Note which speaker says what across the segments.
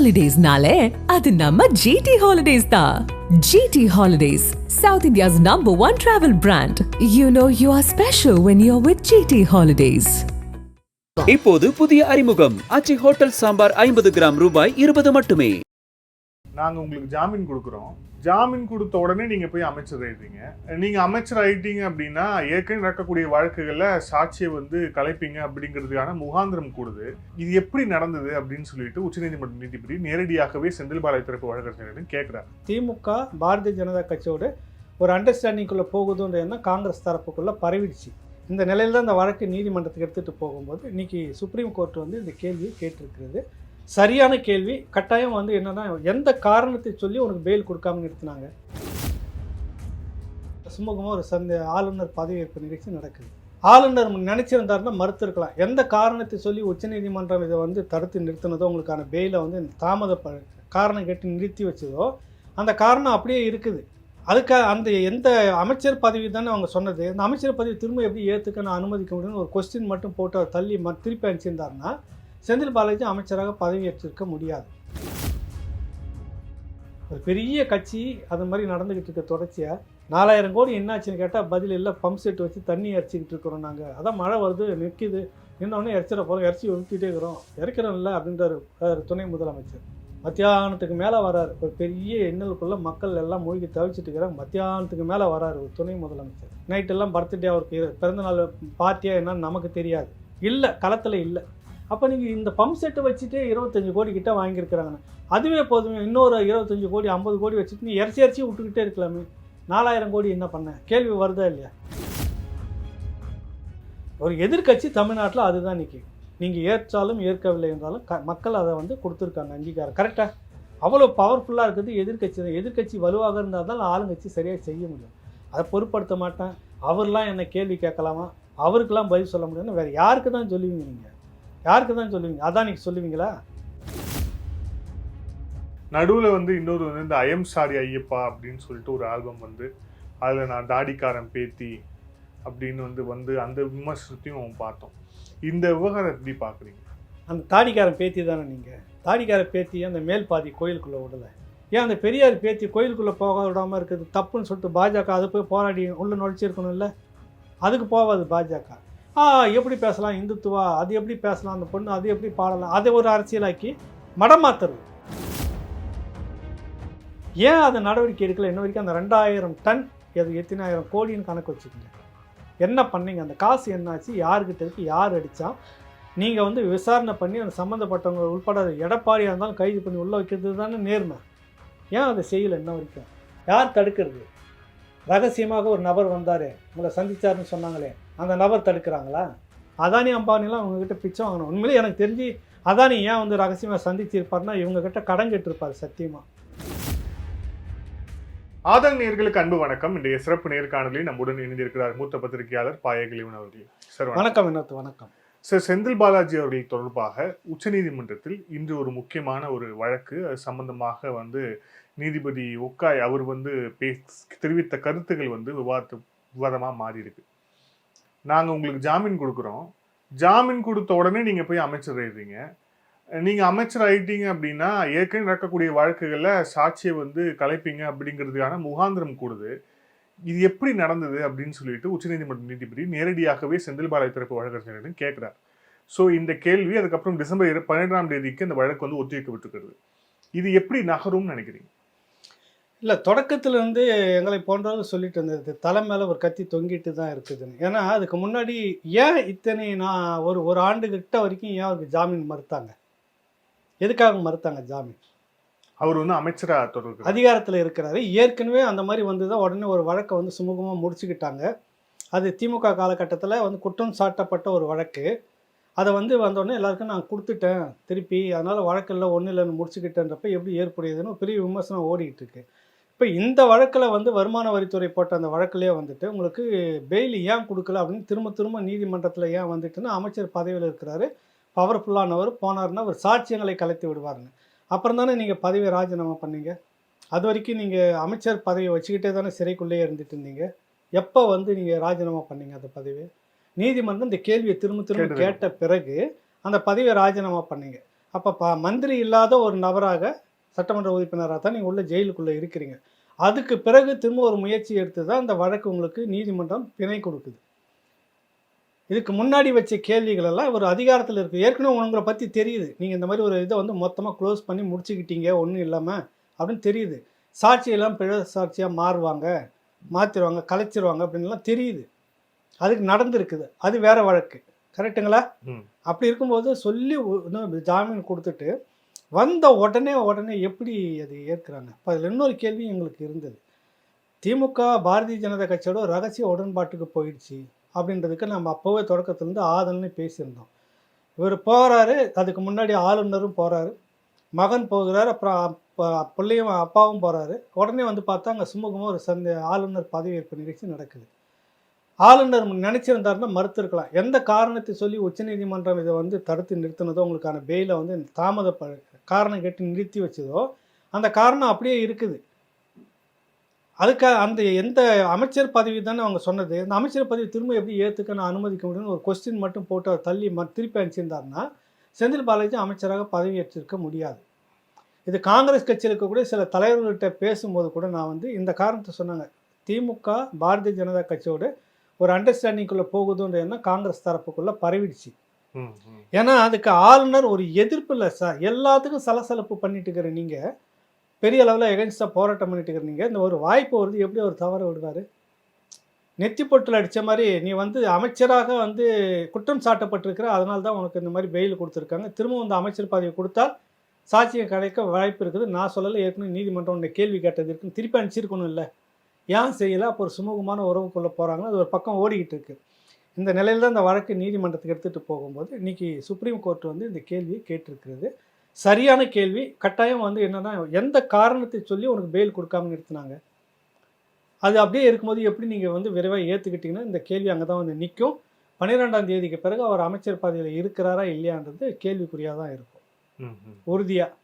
Speaker 1: Holidays-nale, adu namma GT Holidays da. GT Holidays, South India's #1 travel brand. You know you are special when you're with GT Holidays.
Speaker 2: இப்போது புதிய அறிமுகம் ஆச்சி hotel sambar 50 gram ரூபாய் 20 மட்டுமே.
Speaker 3: நாங்க உங்களுக்கு ஜாமீன் கொடுக்குறோம். ஜாமீன் கொடுத்த உடனே நீங்க போய் அமைச்சர் ஆயிடுறீங்க. நீங்க அமைச்சர் ஆயிட்டீங்க அப்படின்னா ஏற்கனவே நடக்கக்கூடிய வழக்குகள்ல சாட்சியை கலைப்பீங்க அப்படிங்கிறதுக்கான முகாந்திரம் கூடுது. இது எப்படி நடந்தது அப்படின்னு சொல்லிட்டு உச்சநீதிமன்ற நீதிபதி நேரடியாகவே செந்தில் பாலாஜி தரப்பு வழக்கறிஞரிடம் கேட்கிறார்.
Speaker 4: திமுக பாரதிய ஜனதா கட்சியோட ஒரு அண்டர்ஸ்டாண்டிங்குள்ள போகுதுன்றதுனா காங்கிரஸ் தரப்புக்குள்ள பரவிடுச்சு. இந்த நிலையில் தான் இந்த வழக்கு நீதிமன்றத்துக்கு எடுத்துகிட்டு போகும்போது இன்றைக்கி சுப்ரீம் கோர்ட் இந்த கேள்வியை கேட்டிருக்கிறது. சரியான கேள்வி. கட்டாயம் என்னென்னா எந்த காரணத்தை சொல்லி உனக்கு பெயில் கொடுக்காம நிறுத்தினாங்க. சுமூகமாக ஒரு ஆளுநர் பதவியேற்பு நிகழ்ச்சி நடக்குது. ஆளுநர் நினச்சிருந்தாருன்னா மறுத்திருக்கலாம். எந்த காரணத்தை சொல்லி உச்சநீதிமன்றம் இதை தடுத்து நிறுத்தினதோ உங்களுக்கான பெயிலை காரணம் கேட்டு நிறுத்தி வச்சதோ அந்த காரணம் அப்படியே இருக்குது. அதுக்காக அந்த எந்த அமைச்சர் பதவி தானே அவங்க சொன்னது. அந்த அமைச்சர் பதவி திரும்ப எப்படி ஏற்றுக்க நான் அனுமதிக்க முடியும்னு ஒரு கொஸ்டின் மட்டும் போட்டு அவர் தள்ளி திருப்பி அனுப்பிச்சிருந்தாருன்னா செந்தில் பாலாஜி அமைச்சராக பதவி ஏற்றிருக்க முடியாது. ஒரு பெரிய கட்சி அது மாதிரி நடந்துக்கிட்டு இருக்க தொடர்ச்சியாக 4000 கோடி என்னாச்சுன்னு கேட்டால் பதில் இல்லை. பம்ப் செட் வச்சு தண்ணி இறச்சிக்கிட்டு இருக்கிறோம். நாங்கள் அதான் மழை வருது நிற்கிது இன்னொன்று இறச்சிட போகிறோம், இறச்சி ஊற்றிட்டே இருக்கிறோம், இறக்கிறோம் இல்லை அப்படின்றாரு துணை முதலமைச்சர். மத்தியானத்துக்கு மேலே வராரு. ஒரு பெரிய எண்ணலுக்குள்ளே மக்கள் எல்லாம் மூழ்கி தவிச்சிட்டு இருக்கிறாங்க. மத்தியானத்துக்கு மேலே வராரு ஒரு துணை முதலமைச்சர். நைட்டெல்லாம் பர்த்டே அவருக்கு பிறந்தநாள் பார்ட்டியாக என்னன்னு நமக்கு தெரியாது. இல்லை, களத்தில் இல்லை. அப்போ நீங்கள் இந்த பம்ப் செட்டை வச்சுட்டு 25 கோடி கிட்ட வாங்கியிருக்கிறாங்கண்ணா அதுவே போதுமே. இன்னொரு 25 கோடி 50 கோடி வச்சுட்டு நீ இறச்சி விட்டுக்கிட்டே இருக்கலாமே. 4000 கோடி என்ன பண்ண? கேள்வி வருதா இல்லையா? ஒரு எதிர்கட்சி தமிழ்நாட்டில் அதுதான் நிற்கி. நீங்கள் ஏற்றாலும் ஏற்கவில்லை என்றாலும் மக்கள் அதை கொடுத்துருக்காங்க அங்கீகாரம். கரெக்டாக அவ்வளோ பவர்ஃபுல்லாக இருக்குது எதிர்கட்சி தான். எதிர்கட்சி வலுவாக இருந்தால் தான் ஆளுங்கட்சி சரியாக செய்ய முடியும். அதை பொருட்படுத்த மாட்டேன். அவர்லாம் என்ன கேள்வி கேட்கலாமா, அவருக்கெல்லாம் பதில் சொல்ல முடியும்னு வேறு யாருக்கு தான் சொல்லுவீங்க? நீங்கள் யாருக்கு தான் சொல்லுவீங்க? அதான் நீங்கள் சொல்லுவீங்களா?
Speaker 3: நடுவில் இன்னொரு இந்த ஐஎம் சாரி ஐயப்பா அப்படின்னு சொல்லிட்டு ஒரு ஆல்பம் அதில் நான் தாடிக்காரன் பேத்தி அப்படின்னு அந்த விமர்சனத்தையும் பார்த்தோம். இந்த விவகாரம் எப்படி பார்க்குறீங்க?
Speaker 4: அந்த தாடிக்காரன் பேத்தி தானே நீங்கள்? தாடிக்கார பேத்தி அந்த மேல் பாதி கோயிலுக்குள்ளே விடலை. ஏன் அந்த பெரியார் பேத்தி கோயிலுக்குள்ளே போக விடாமல் இருக்குது தப்புன்னு சொல்லிட்டு பாஜக அது போய் போராடி உள்ளே நுழைச்சிருக்கணும் இல்லை? அதுக்கு போகாது பாஜக. எப்படி பேசலாம் இந்துத்துவா, அது எப்படி பேசலாம் அந்த பொண்ணு, அது எப்படி பாடலாம், அதை ஒரு அரசியலாக்கி மடமாத்துறது. ஏன் அதை நடவடிக்கை எடுக்கல இன்ன வரைக்கும்? அந்த 2000 டன் அது எத்தனை ஆயிரம் கோடின்னு கணக்கு வச்சுக்கோங்க. என்ன பண்ணீங்க? அந்த காசு என்னாச்சு? யார்கிட்ட இருக்கு? யார் அடித்தா? நீங்கள் விசாரணை பண்ணி அந்த சம்மந்தப்பட்டவங்க உள்பட எடப்பாடியாக இருந்தாலும் கைது பண்ணி உள்ளே வைக்கிறது தானே நேர்மை. ஏன் அதை செய்யலை இன்ன வரைக்கும்? யார் தடுக்கிறது? ரகசியமாக ஒரு நபர் வந்தார் உங்களை சந்திச்சாருன்னு சொன்னாங்களே, அந்த நபர் தடுக்கிறாங்களா? அதானி அம்பானிலாம் அவங்கக்கிட்ட பிச்சை வாங்கணும். உண்மையிலே எனக்கு தெரிஞ்சு அதானி ஏன் ரகசியமாக சந்திச்சிருப்பாருன்னா இவங்ககிட்ட கடன் கேட்டிருப்பார் சத்தியமாக.
Speaker 3: ஆதன் நேயர்களுக்கு அன்பு வணக்கம். இன்றைய சிறப்பு நேர்காணலில் நம்முடன் இணைந்திருக்கிறார் மூத்த பத்திரிகையாளர் பாயகிலிவன் அவர்கள். சார் வணக்கம்.
Speaker 4: வணக்கம்
Speaker 3: சார். செந்தில் பாலாஜி அவர்கள் தொடர்பாக உச்சநீதிமன்றத்தில் இன்று ஒரு முக்கியமான ஒரு வழக்கு சம்பந்தமாக நீதிபதி ஒக்காய் அவர் தெரிவித்த கருத்துக்கள் விவாதமாக மாறி இருக்கு. நாங்கள் உங்களுக்கு ஜாமீன் கொடுக்குறோம். ஜாமீன் கொடுத்த உடனே நீங்கள் போய் அமைச்சர் ஆயிடுறீங்க. நீங்கள் அமைச்சர் ஆகிட்டீங்க அப்படின்னா ஏற்கனவே நடக்கக்கூடிய வழக்குகளில் சாட்சியை கலைப்பீங்க அப்படிங்கிறதுக்கான முகாந்திரம் கூடுது. இது எப்படி நடந்தது அப்படின்னு சொல்லிட்டு உச்சநீதிமன்ற நீதிபதி நேரடியாகவே செந்தில் பாலாஜி தரப்பு வழக்கறிஞரிடம் கேட்குறார். ஸோ இந்த கேள்வி அதுக்கப்புறம் டிசம்பர் 12ஆம் தேதிக்கு இந்த வழக்கு ஒத்திவைக்கப்பட்டிருக்கிறது. இது எப்படி நகரும்னு நினைக்கிறீங்க?
Speaker 4: இல்லை, தொடக்கத்திலேருந்து எங்களை போன்றவர்கள் சொல்லிட்டு இருந்தது தலை மேலே ஒரு கத்தி தொங்கிட்டு தான் இருக்குதுன்னு. ஏன்னா அதுக்கு முன்னாடி ஏன் இத்தனை ஒரு ஆண்டுகிட்ட வரைக்கும் ஏன் அவருக்கு ஜாமீன் மறுத்தாங்க? எதுக்காக மறுத்தாங்க ஜாமீன்?
Speaker 3: அவர் அமைச்சராக தொடர்பு
Speaker 4: அதிகாரத்தில் இருக்கிறாரு. ஏற்கனவே அந்த மாதிரி தான் உடனே ஒரு வழக்கை சுமூகமாக முடிச்சுக்கிட்டாங்க. அது திமுக காலகட்டத்தில் குற்றம் சாட்டப்பட்ட ஒரு வழக்கு. அதை வந்தோடனே எல்லாருக்கும் நான் கொடுத்துட்டேன் திருப்பி, அதனால் வழக்கில் ஒன்றும் இல்லைன்னு முடிச்சுக்கிட்டேன்றப்ப எப்படி ஏற்புடையதுன்னு பெரிய விமர்சனம் ஓடிக்கிட்டு இருக்கு. இப்போ இந்த வழக்கில் வருமான வரித்துறை போட்ட அந்த வழக்கிலே உங்களுக்கு பெயில் ஏன் கொடுக்கல அப்படின்னு திரும்ப நீதிமன்றத்தில் ஏன் வந்துட்டுன்னா அமைச்சர் பதவியில் இருக்கிறாரு, பவர்ஃபுல்லானவர், போனார்னா அவர் சாட்சியங்களை கலைத்து விடுவாருன்னு. அப்புறம் தானே நீங்கள் பதவியை ராஜினாமா பண்ணீங்க. அது வரைக்கும் நீங்கள் அமைச்சர் பதவியை வச்சுக்கிட்டே தானே சிறைக்குள்ளேயே இருந்துட்டு இருந்தீங்க. எப்போ நீங்கள் ராஜினாமா பண்ணீங்க அந்த பதவி? நீதிமன்றம் இந்த கேள்வியை திரும்ப கேட்ட பிறகு அந்த பதவியை ராஜினாமா பண்ணீங்க. அப்போ மந்திரி இல்லாத ஒரு நபராக சட்டமன்ற உறுப்பினராக தான் நீங்கள் உள்ள ஜெயிலுக்குள்ளே இருக்கிறீங்க. அதுக்கு பிறகு திரும்ப ஒரு முயற்சி எடுத்து தான் இந்த வழக்கு உங்களுக்கு நீதிமன்றம் பிணை கொடுக்குது. இதுக்கு முன்னாடி வச்ச கேள்விகள் எல்லாம் ஒரு அதிகாரத்தில் இருக்குது. ஏற்கனவே உங்களை பற்றி தெரியுது. நீங்கள் இந்த மாதிரி ஒரு இதை வந்து மொத்தமாக க்ளோஸ் பண்ணி முடிச்சுக்கிட்டீங்க ஒன்றும் இல்லாமல் அப்படின்னு தெரியுது. சாட்சியெல்லாம் பிழை சாட்சியாக மாறுவாங்க, மாற்றிடுவாங்க, கலைச்சிருவாங்க அப்படின்லாம் தெரியுது. அதுக்கு நடந்திருக்குது. அது வேற வழக்கு. கரெக்டுங்களா? அப்படி இருக்கும்போது சொல்லி ஜாமீன் கொடுத்துட்டு வந்த உடனே எப்படி அது ஏற்கிறாங்க? இப்போ அதில் இன்னொரு கேள்வி எங்களுக்கு இருந்தது. திமுக பாரதிய ஜனதா கட்சியோட ரகசிய உடன்பாட்டுக்கு போயிடுச்சு அப்படின்றதுக்கு நம்ம அப்போவே தொடக்கத்துலேருந்து ஆதல்னு பேசியிருந்தோம். இவர் போகிறாரு, அதுக்கு முன்னாடி ஆளுநரும் போகிறாரு, மகன் போகிறார், அப்புறம் பிள்ளையும் அப்பாவும் போகிறாரு. உடனே வந்து பார்த்தா அங்கே சுமூகமாக ஒரு ஆளுநர் பதவியேற்பு நிகழ்ச்சி நடக்குது. ஆளுநர் நினச்சிருந்தாருன்னா மறுத்திருக்கலாம். எந்த காரணத்தை சொல்லி உச்சநீதிமன்றம் இதை வந்து தடுத்து நிறுத்தினதோ, உங்களுக்கான பெயிலை வந்து காரணம் கேட்டு நிறுத்தி வச்சதோ, அந்த காரணம் அப்படியே இருக்குது. அதுக்காக அந்த எந்த அமைச்சர் பதவி தானே அவங்க சொன்னது, அந்த அமைச்சர் பதவி திரும்ப எப்படி ஏற்றுக்க நான் அனுமதிக்க முடியும்னு ஒரு கொஸ்டின் மட்டும் போட்டு அவர் தள்ளி திருப்பி அனுப்பிச்சிருந்தாருன்னா செந்தில் பாலாஜி அமைச்சராக பதவியேற்றிருக்க முடியாது. இது காங்கிரஸ் கட்சியில் இருக்கக்கூடிய சில தலைவர்கள்கிட்ட பேசும்போது கூட நான் வந்து இந்த காரணத்தை சொன்னாங்க. திமுக பாரதிய ஜனதா கட்சியோடு ஒரு அண்டர்ஸ்டாண்டிங்குள்ளே போகுதுன்ற எண்ணம் காங்கிரஸ் தரப்புக்குள்ளே பரவிடுச்சு. ஏன்னா அதுக்கு ஆளுநர் ஒரு எதிர்ப்பு இல்லை சார், எல்லாத்துக்கும் சலசலப்பு பண்ணிட்டு இருக்கிற நீங்கள், பெரிய அளவில் எகென்ஸ்டாக போராட்டம் பண்ணிட்டு இருக்கிற நீங்கள், இந்த ஒரு வாய்ப்பு வருது எப்படி அவர் தவற விடுவார்? நெத்தி பொட்டில் அடித்த மாதிரி நீ வந்து அமைச்சராக வந்து குற்றம் சாட்டப்பட்டிருக்கிற, அதனால தான் உனக்கு இந்த மாதிரி பெயில் கொடுத்துருக்காங்க, திரும்ப இந்த அமைச்சர் பதவி கொடுத்தால் சாட்சியம் கிடைக்க வாய்ப்பு இருக்குது, நான் சொல்லலை, ஏற்கனவே நீதிமன்றம் உன்னை கேள்வி கேட்டது இருக்குன்னு திருப்பி அனுப்பிச்சிருக்கணும் இல்லை, ஏன் செய்யலை? அப்போ ஒரு சுமூகமான உறவுக்குள்ளே போகிறாங்க, அது ஒரு பக்கம் ஓடிக்கிட்டு இருக்குது. இந்த நிலையில் தான் இந்த வழக்கு நீதிமன்றத்துக்கு எடுத்துகிட்டு போகும்போது இன்றைக்கி சுப்ரீம் கோர்ட் வந்து இந்த கேள்வியை கேட்டிருக்கிறது. சரியான கேள்வி. கட்டாயம் வந்து என்னென்னா, எந்த காரணத்தை சொல்லி உனக்கு பெயில் கொடுக்காம நிறுத்தினாங்க, அது அப்படியே இருக்கும்போது எப்படி நீங்கள் வந்து விரைவாக ஏற்றுக்கிட்டிங்கன்னா இந்த கேள்வி அங்கே தான் வந்து நிற்கும். 12ஆம் தேதிக்கு பிறகு அவர் அமைச்சர் பதவியில் இருக்கிறாரா இல்லையான்றது கேள்விக்குறியாக தான் இருக்கும். உறுதியாக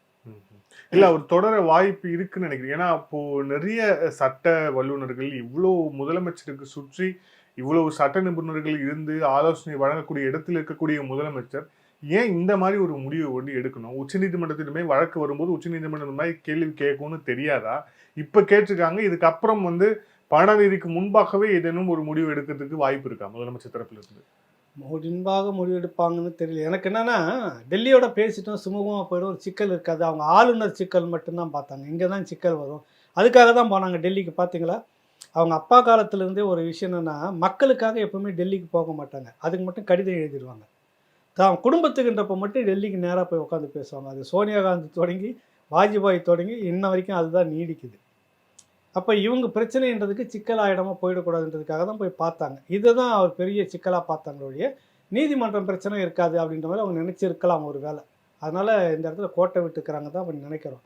Speaker 3: இல்லை, அவர் தொடர வாய்ப்பு இருக்குன்னு நினைக்கிறேன். ஏன்னா அப்போது நிறைய சட்ட வல்லுநர்கள் இவ்வளோ முதலமைச்சருக்கு சுற்றி இவ்வளவு சட்ட நிபுணர்கள் இருந்து ஆலோசனை வழங்கக்கூடிய இடத்தில் இருக்கக்கூடிய முதலமைச்சர் ஏன் இந்த மாதிரி ஒரு முடிவை வந்து எடுக்கணும்? உச்சநீதிமன்றத்திலுமே வழக்கு வரும்போது உச்சநீதிமன்றம் இந்த மாதிரி கேள்வி கேட்கும்னு தெரியாதா? இப்போ கேட்டிருக்காங்க. இதுக்கப்புறம் வந்து 12ஆம் தேதிக்கு முன்பாகவே ஏதேனும் ஒரு முடிவு எடுக்கிறதுக்கு வாய்ப்பு இருக்கா முதலமைச்சர் தரப்புல இருந்து?
Speaker 4: முன்பாக முடிவெடுப்பாங்கன்னு தெரியல. எனக்கு என்னென்னா, டெல்லியோட பேசிட்டோம் சுமூகமாக போய்டும், ஒரு சிக்கல் இருக்காது. அவங்க ஆளுநர் சிக்கல் மட்டும்தான் பார்த்தாங்க. இங்கே தான் சிக்கல் வரும், அதுக்காக தான் போனாங்க டெல்லிக்கு. பார்த்தீங்களா, அவங்க அப்பா காலத்துலேருந்தே ஒரு விஷயம் என்னென்னா, மக்களுக்காக எப்பவுமே டெல்லிக்கு போக மாட்டாங்க, அதுக்கு மட்டும் கடிதம் எழுதிடுவாங்க. தான் குடும்பத்துக்குன்றப்ப மட்டும் டெல்லிக்கு நேராக போய் உட்காந்து பேசுவாங்க. அது சோனியா காந்தி தொடங்கி வாஜ்பாய் தொடங்கி இன்ன வரைக்கும் அதுதான் நீடிக்குது. அப்போ இவங்க பிரச்சனைன்றதுக்கு சிக்கலாயிடமாக போயிடக்கூடாதுன்றதுக்காக தான் போய் பார்த்தாங்க. இதை தான் அவர் பெரிய சிக்கலாக பார்த்தாங்களுடைய, நீதிமன்றம் பிரச்சனை இருக்காது அப்படின்ற மாதிரி அவங்க நினச்சிருக்கலாம் ஒரு வேளை. அதனால் இந்த இடத்துல கோட்டை விட்டுக்கிறாங்க தான் அப்படி நினைக்கிறோம்.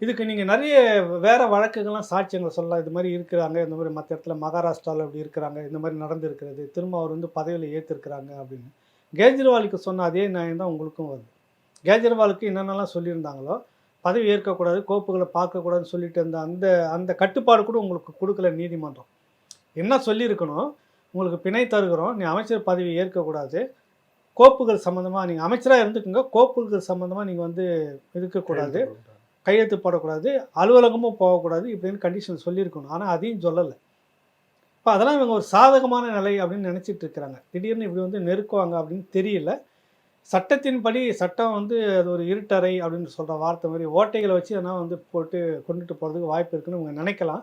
Speaker 4: இதுக்கு நீங்கள் நிறைய வேறு வழக்குகள்லாம் சாட்சியங்களை சொல்லலாம். இது மாதிரி இருக்கிறாங்க, இந்த மாதிரி மற்ற இடத்துல மகாராஷ்டிராவில் இப்படி இருக்கிறாங்க, இந்த மாதிரி நடந்திருக்கிறது, திரும்ப அவர் வந்து பதவியில் ஏற்றிருக்கிறாங்க அப்படின்னு. கேஜ்ரிவாலுக்கு சொன்ன அதே நியாயம் தான் உங்களுக்கும் வருது. கேஜ்ரிவாலுக்கு என்னென்னலாம் சொல்லியிருந்தாங்களோ, பதவி ஏற்கக்கூடாது, கோப்புகளை பார்க்கக்கூடாதுன்னு சொல்லிட்டு இருந்த அந்த கட்டுப்பாடு கூட உங்களுக்கு கொடுக்கல நீதிமன்றம். என்ன சொல்லியிருக்கணும், உங்களுக்கு பிணை தருகிறோம், நீ அமைச்சர் பதவி ஏற்கக்கூடாது, கோப்புகள் சம்மந்தமாக நீங்கள் அமைச்சராக இருந்துக்குங்க, கோப்புகள் சம்மந்தமாக நீங்கள் வந்து இருக்கக்கூடாது, கையெழுத்து போடக்கூடாது, அலுவலகமும் போகக்கூடாது இப்படின்னு கண்டிஷன் சொல்லியிருக்கணும். ஆனால் அதையும் சொல்லலை. இப்போ அதெல்லாம் இவங்க ஒரு சாதகமான நிலை அப்படின்னு நினச்சிட்டு இருக்கிறாங்க. திடீர்னு இப்படி வந்து நெருக்குவாங்க அப்படின்னு தெரியல. சட்டத்தின்படி சட்டம் வந்து அது ஒரு இருட்டறை அப்படின்னு சொல்கிற வார்த்தை மாதிரி ஓட்டைகளை வச்சு அதனால் வந்து போட்டு கொண்டுட்டு போகிறதுக்கு வாய்ப்பு இருக்குன்னு இவங்க நினைக்கலாம்.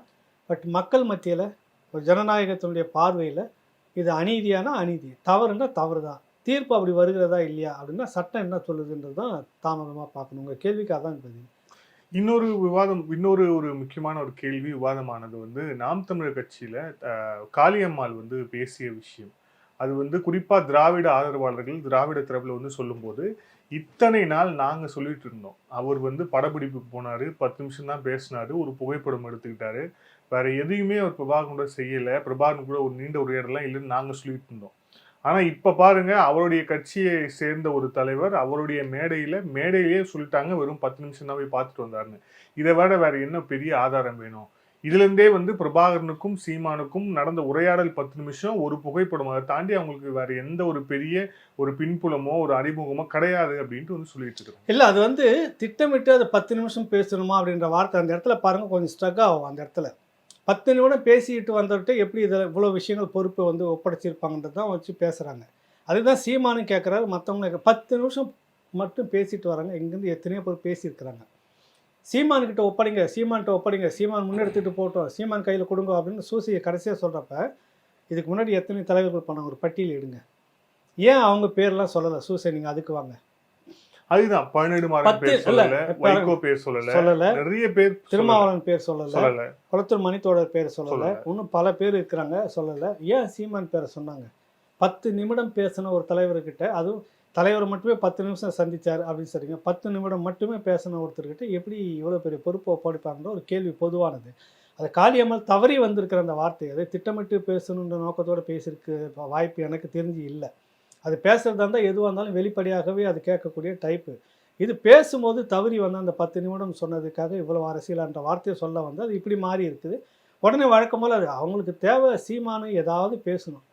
Speaker 4: பட் மக்கள் மத்தியில் ஒரு ஜனநாயகத்தினுடைய பார்வையில் இது அநீதியான அநீதி, தவறுன்னா தவறு தான், தீர்ப்பு அப்படி வருகிறதா இல்லையா அப்படின்னா சட்டம் என்ன சொல்லுதுன்றது தான் தாமதமாக பார்க்கணும். உங்கள் கேள்விக்கு அதான் பதில்.
Speaker 3: இன்னொரு ஒரு முக்கியமான ஒரு கேள்வி விவாதமானது வந்து நாம் தமிழர் கட்சியில் காளியம்மாள் வந்து பேசிய விஷயம். அது வந்து குறிப்பாக திராவிட ஆதரவாளர்கள் திராவிட தரப்பில் வந்து சொல்லும்போது, இத்தனை நாள் நாங்கள் சொல்லிட்டு இருந்தோம், அவர் வந்து படப்பிடிப்புக்கு போனார், 10 நிமிஷம் தான் பேசினார், ஒரு புகைப்படம் எடுத்துக்கிட்டாரு, வேற எதையுமே அவர் பிரபாகரன் கூட செய்யலை, பிரபாகரன் கூட ஒரு நீண்ட உரையாடலாம் இல்லைன்னு நாங்கள் சொல்லிட்டு இருந்தோம். ஆனால் இப்போ பாருங்க, அவருடைய கட்சியை சேர்ந்த ஒரு தலைவர் அவருடைய மேடையிலேயே சொல்லிட்டாங்க வெறும் 10 நிமிஷம் தான் போய் பார்த்துட்டு வந்தாருன்னு. இதை விட வேற என்ன பெரிய ஆதாரம் வேணும்? இதுலேருந்தே வந்து பிரபாகரனுக்கும் சீமானுக்கும் நடந்த உரையாடல் 10 நிமிஷம், ஒரு புகைப்படம். அதை தாண்டி அவங்களுக்கு வேற எந்த ஒரு பெரிய ஒரு பின்புலமோ ஒரு அறிமுகமோ கிடையாது அப்படின்ட்டு வந்து சொல்லிட்டு இருக்காங்க.
Speaker 4: இல்லை, அது வந்து திட்டமிட்டு அதை 10 நிமிஷம் பேசணுமா அப்படின்ற வார்த்தை அந்த இடத்துல பாருங்கள் கொஞ்சம் ஸ்ட்ரக் ஆகும். அந்த இடத்துல 10 நிமிடம் பேசிட்டு வந்துட்டு எப்படி இதில் இவ்வளோ விஷயங்கள் பொறுப்பை வந்து ஒப்படைச்சிருப்பாங்கன்றது தான் வச்சு பேசுகிறாங்க. அதுதான் சீமானு கேட்குறாரு. மற்றவங்க 10 நிமிஷம் மட்டும் பேசிட்டு வராங்க. இங்கேருந்து எத்தனையோ பேர் பேசியிருக்கிறாங்க. சீமான்கிட்ட ஒப்படைங்க, சீமான்கிட்ட ஒப்படைங்க, சீமான் முன்னெடுத்துட்டு போட்டோம், சீமான் கையில் கொடுங்க அப்படின்னு சூசியை கடைசியாக சொல்கிறப்ப இதுக்கு முன்னாடி எத்தனை தலைவர்கள் பண்ணாங்க, ஒரு பட்டியல் எடுங்க. ஏன் அவங்க பேர்லாம் சொல்லலை? சூசை நீங்கள் அதுக்கு வாங்க.
Speaker 3: அதுதான் 17 மாதம் பேர் சொல்லல, வைகோ பேர் சொல்லல, நிறைய பேர்,
Speaker 4: திருமாவளவன் பேர் சொல்லல, குளத்தூர் மணித்தோடர் பேர் சொல்லல, இன்னும் பல பேர் இருக்கிறாங்க சொல்லல. ஏன் சீமான் பேரை சொன்னாங்க? 10 நிமிடம் பேசின ஒரு தலைவர்கிட்ட, அதுவும் தலைவர் மட்டுமே 10 நிமிஷம் சந்திச்சார் அப்படின்னு சொல்றீங்க. 10 நிமிடம் மட்டுமே பேசின ஒருத்தர்கிட்ட எப்படி இவ்வளோ பெரிய பொறுப்பை ஒப்படைப்பாங்கன்ற ஒரு கேள்வி பொதுவானது. அது காளியம்மாள் தவறி வந்திருக்கிற அந்த வார்த்தை, அதை திட்டமிட்டு பேசணுன்ற நோக்கத்தோடு பேசியிருக்கு வாய்ப்பு எனக்கு தெரிஞ்சு இல்லை. அது பேசுகிறதா இருந்தால் எதுவாக இருந்தாலும் வெளிப்படையாகவே அது கேட்கக்கூடிய டைப்பு. இது பேசும்போது தவறி வந்து அந்த 10 நிமிடம் சொன்னதுக்காக இவ்வளோ அரசியலான்ற வார்த்தையை சொல்ல வந்து அது இப்படி மாறி இருக்குது. உடனே வழக்கம் போல் அது அவங்களுக்கு தேவை சீமானு ஏதாவது பேசணும்